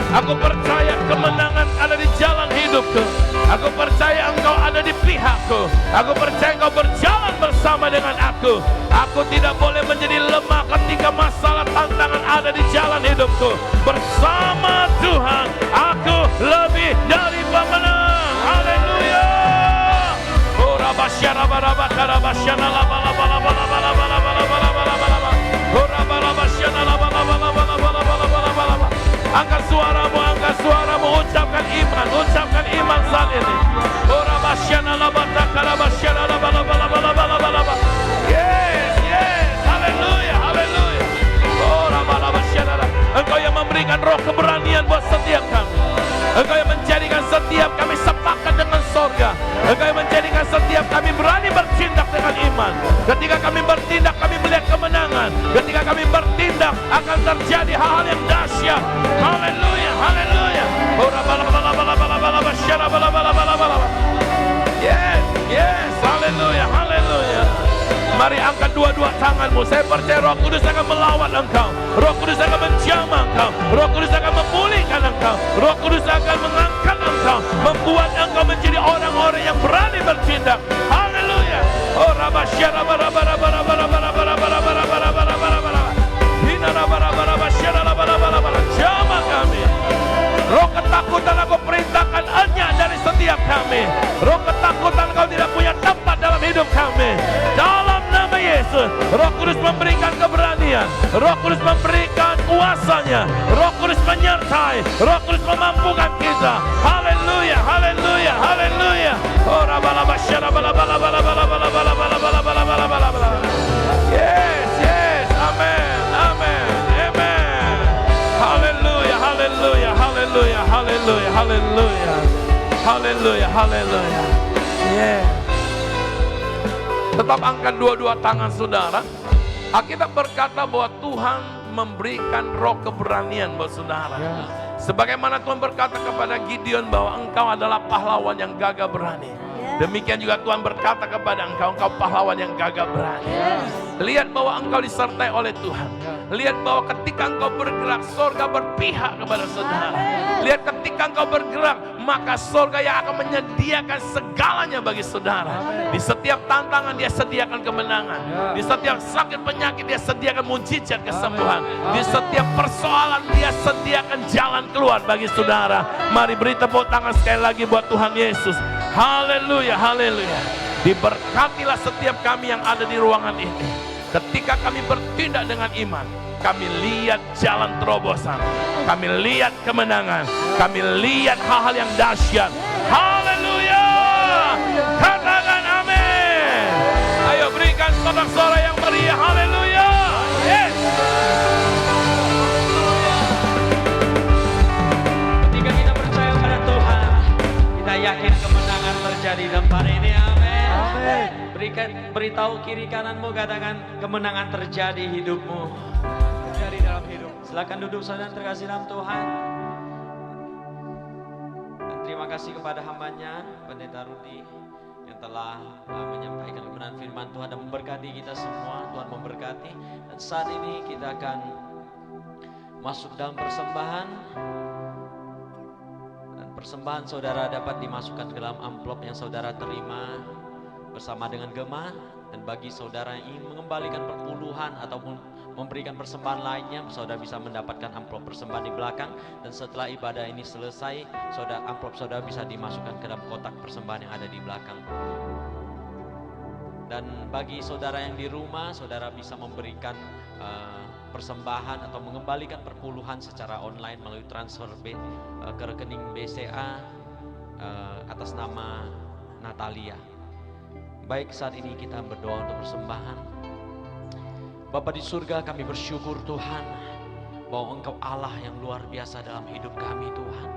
Aku percaya kemenangan ada di jalan hidupku. Aku percaya engkau ada di pihakku. Aku percaya engkau berjalan bersama dengan aku. Aku tidak boleh menjadi lemah ketika masalah tantangan ada di jalan hidupku. Bersama Tuhan, aku lebih dari pemenang. Haleluya. Angkat suaramu, ucapkan iman saat ini. Yes, haleluya, haleluya. Engkau yang memberikan roh keberanian buat setiap kami. Engkau yang menjadikan setiap kami sepakat dengan sorga. Engkau yang menjadikan setiap kami berani bertindak dengan iman. Ketika kami bertindak, kami melihat kemenangan. Ketika kami bertindak, akan terjadi hal-hal yang dahsyat. Haleluya, haleluya. Yes, haleluya, haleluya. Mari angkat dua-dua tanganmu. Saya percaya Roh Kudus akan melawat engkau. Roh Kudus akan menjamah engkau. Roh Kudus akan memulihkan engkau. Roh Kudus akan mengangkat engkau, membuat engkau menjadi orang-orang yang berani bertindak. Haleluya. Oh rabasyara jamah kami. Roh ketakutan aku perintahkan enyah dari setiap kami. Roh ketakutan kau tidak punya tempat dalam hidup kami. Dalam nama Yesus, Roh Kudus memberikan keberanian. Roh Kudus memberikan kuasanya. Roh Kudus menyertai. Roh Kudus memampukan kita. Haleluya, haleluya, haleluya. Yes, amen, amen, amen. Haleluya, haleluya, haleluya, haleluya, haleluya, haleluya, haleluya. Yeah. Tetap angkat dua-dua tangan saudara. Alkitab berkata bahwa Tuhan memberikan roh keberanian buat saudara. Sebagaimana Tuhan berkata kepada Gideon bahwa engkau adalah pahlawan yang gagah berani. Demikian juga Tuhan berkata kepada engkau, engkau pahlawan yang gagah berani. Lihat bahwa engkau disertai oleh Tuhan. Lihat bahwa ketika engkau bergerak, sorga berpihak kepada saudara. Lihat ketika engkau bergerak, maka sorga yang akan menyediakan segalanya bagi saudara. Di setiap tantangan dia sediakan kemenangan. Di setiap sakit penyakit dia sediakan mujizat kesembuhan. Di setiap persoalan dia sediakan jalan keluar bagi saudara. Mari beri tepuk tangan sekali lagi buat Tuhan Yesus. Haleluya, haleluya. Diberkatilah setiap kami yang ada di ruangan ini. Ketika kami bertindak dengan iman, kami lihat jalan terobosan, kami lihat kemenangan, kami lihat hal-hal yang dahsyat. Haleluya. Katakan amin. Ayo berikan sorak-sorai Beritahu kiri kananmu, katakan kemenangan terjadi hidupmu. Terjadi dalam hidup. Silakan duduk saudara terkasih dalam Tuhan. Dan terima kasih kepada hambanya Pendeta Rudi yang telah menyampaikan kebenaran firman Tuhan dan memberkati kita semua. Tuhan memberkati. Dan saat ini kita akan masuk dalam persembahan. Dan persembahan saudara dapat dimasukkan ke dalam amplop yang saudara terima bersama dengan Gema. Dan bagi saudara yang ingin mengembalikan perpuluhan ataupun memberikan persembahan lainnya, saudara bisa mendapatkan amplop persembahan di belakang. Dan setelah ibadah ini selesai, amplop saudara bisa dimasukkan ke dalam kotak persembahan yang ada di belakang. Dan bagi saudara yang di rumah, saudara bisa memberikan persembahan atau mengembalikan perpuluhan secara online melalui transfer ke rekening BCA atas nama Natalia. Baik, saat ini kita berdoa untuk persembahan. Bapa di surga, kami bersyukur Tuhan bahwa Engkau Allah yang luar biasa dalam hidup kami Tuhan.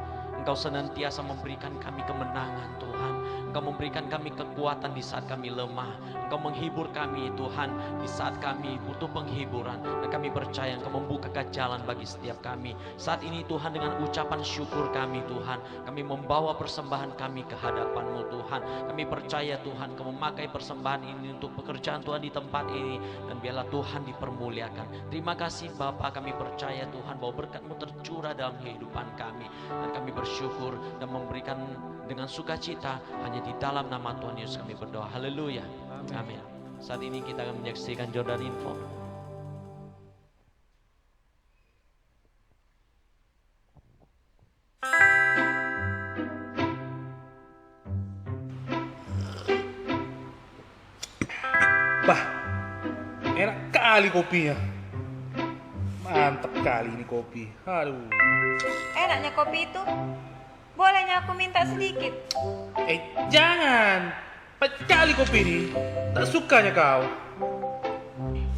Engkau senantiasa memberikan kami kemenangan Tuhan. Engkau memberikan kami kekuatan di saat kami lemah. Engkau menghibur kami Tuhan di saat kami butuh penghiburan. Dan kami percaya Engkau membukakan jalan bagi setiap kami. Saat ini Tuhan, dengan ucapan syukur kami Tuhan, kami membawa persembahan kami ke hadapan-Mu Tuhan. Kami percaya Tuhan Engkau memakai persembahan ini untuk pekerjaan Tuhan di tempat ini. Dan biarlah Tuhan dipermuliakan. Terima kasih Bapa, kami percaya Tuhan bahwa berkat-Mu tercurah dalam kehidupan kami. Dan kami bersyukur dan memberikan dengan sukacita hanya di dalam nama Tuhan Yesus kami berdoa. Haleluya. Amin. Saat ini kita akan menyaksikan Jordan Info. Bah, enak kali kopinya. Mantap kali ini kopi. Aduh. Enaknya kopi itu. Bolehnya aku minta sedikit? Jangan. Pahit kali kopi ini. Tak sukanya kau.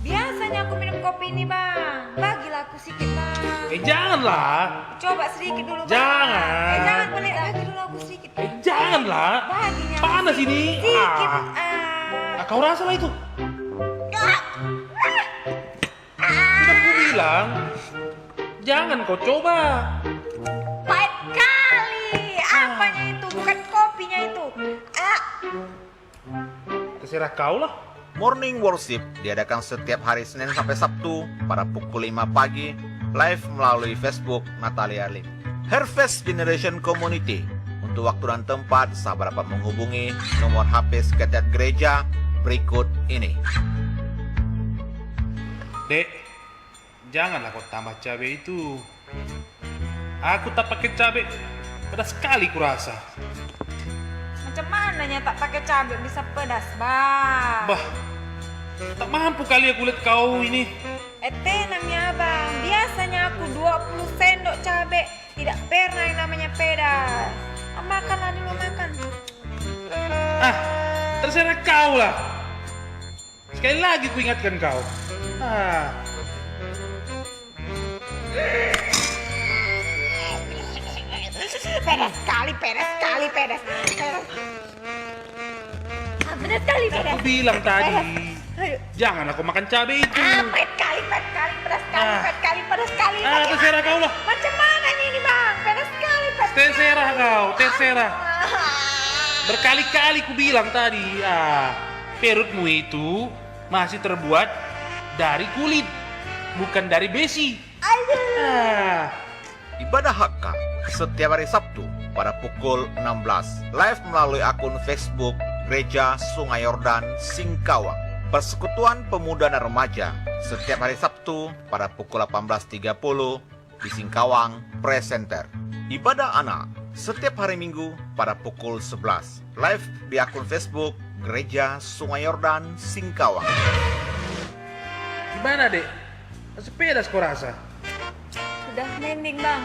Biasanya aku minum kopi ini, Bang. Bagilah aku sedikit, Bang. Janganlah. Coba sedikit dulu, Bang. Jangan. Jangan, boleh bagi dulu aku sedikit. Janganlah. Baginya aku Panas ini. sedikit. Kau rasa lah itu. Sudah ku bilang. Jangan kau coba. Pahit kali. Apanya itu? Bukan kopinya itu. Terserah kau lah. Morning Worship diadakan setiap hari Senin sampai Sabtu pada pukul 5 pagi, live melalui Facebook Natalia Lim. Harvest Generation Community. Untuk waktu dan tempat, sahabat dapat menghubungi nomor HP sekretariat gereja berikut ini. Dek, janganlah kau tambah cabai itu. Aku tak pakai cabai, pedas sekali kurasa. Macam mananya tak pakai cabai bisa pedas, Bang? Bah, tak mampu kali aku lihat kau ini. Tenang ya, Bang. Biasanya aku 20 sendok cabai. Tidak pernah yang namanya pedas. Makanlah dulu, makan. Terserah kau lah. Sekali lagi ku ingatkan kau. Pedas sekali, pedas sekali, pedas. Pedas sekali, pedas. Aku bilang tadi, Aduh. jangan aku makan cabai itu. Pahit kali, pedas sekali, pedas sekali, pedas sekali, pedas sekali. Terserah kau lah. Macam mana ini, Bang? Pedas sekali, pedas sekali. Terserah kau, terserah. Berkali-kali ku bilang tadi, perutmu itu masih terbuat dari kulit, bukan dari besi. Ibadah HK setiap hari Sabtu pada pukul 16, live melalui akun Facebook Gereja Sungai Yordan Singkawang. Persekutuan Pemuda dan Remaja setiap hari Sabtu pada pukul 18.30 di Singkawang Press Center. Ibadah anak setiap hari Minggu pada pukul 11, live di akun Facebook Gereja Sungai Yordan Singkawang. Gimana dek? Masih pedas kau rasa? Sudah mending, Bang.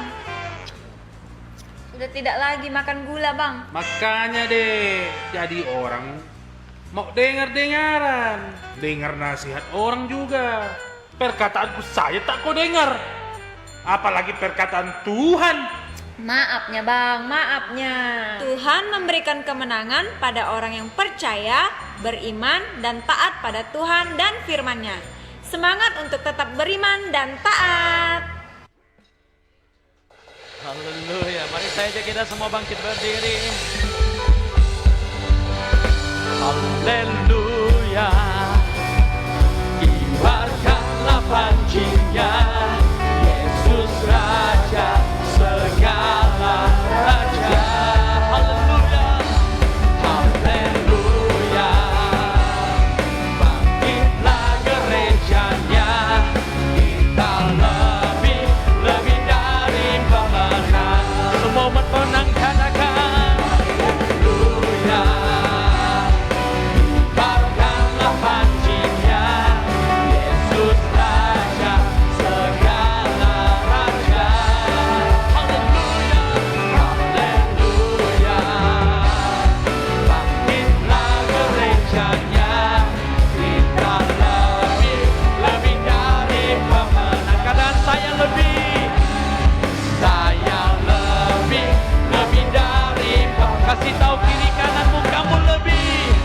Sudah tidak lagi makan gula, Bang. Makanya deh, jadi orang mau dengar-dengaran, dengar nasihat orang juga. Perkataanku saja tak kau dengar, apalagi perkataan Tuhan. Maafnya, Bang, maafnya. Tuhan memberikan kemenangan pada orang yang percaya beriman dan taat pada Tuhan dan firman-Nya. Semangat untuk tetap beriman dan taat. Haleluya. Mari saja kita semua bangkit berdiri. Haleluya. Kibarkanlah pancinya, Yesus Raja segala raja. Haleluya. Haleluya. Bangkitlah gerejanya, kita lebih dari pemenang. Semua umat menang katakan haleluya. Kibarkanlah pancinya, Yesus Raja segala raja. Haleluya. Haleluya. Bangkitlah gerejanya, kita lebih dari pemenang. Katakan saya lebih dari kasih tahu kiri kananmu, kamu lebih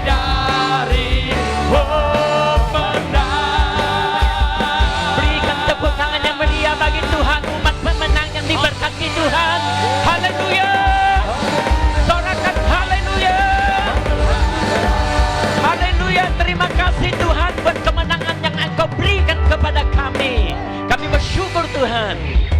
dari pemenang. Berikan tepuk tangan yang meriah bagi Tuhan, umat pemenang yang diberkati Tuhan. Haleluya. Sorakan haleluya. Haleluya. Terima kasih Tuhan buat kemenangan yang Engkau berikan kepada kami. Kami bersyukur Tuhan.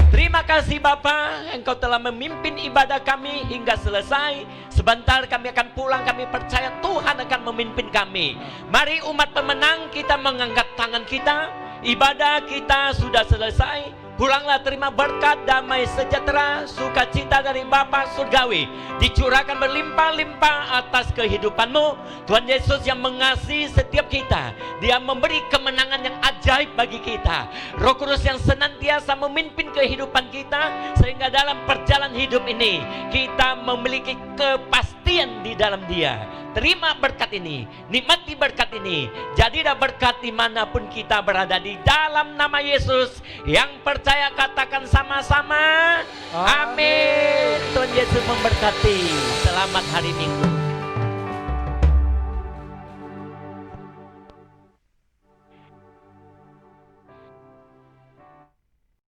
Terima kasih Bapa, Engkau telah memimpin ibadah kami hingga selesai. Sebentar kami akan pulang, kami percaya Tuhan akan memimpin kami. Mari umat pemenang, kita mengangkat tangan kita. Ibadah kita sudah selesai. Pulanglah terima berkat, damai sejahtera, sukacita dari Bapa Surgawi dicurahkan berlimpah-limpah atas kehidupanmu. Tuhan Yesus yang mengasihi setiap kita, Dia memberi kemenangan yang ajaib bagi kita. Roh Kudus yang senantiasa memimpin kehidupan kita, sehingga dalam perjalanan hidup ini kita memiliki kepastian di dalam Dia. Terima berkat ini, nikmati berkat ini. Jadilah berkat dimanapun kita berada, di dalam nama Yesus. Yang percaya katakan sama-sama amin. Tuhan Yesus memberkati. Selamat hari Minggu.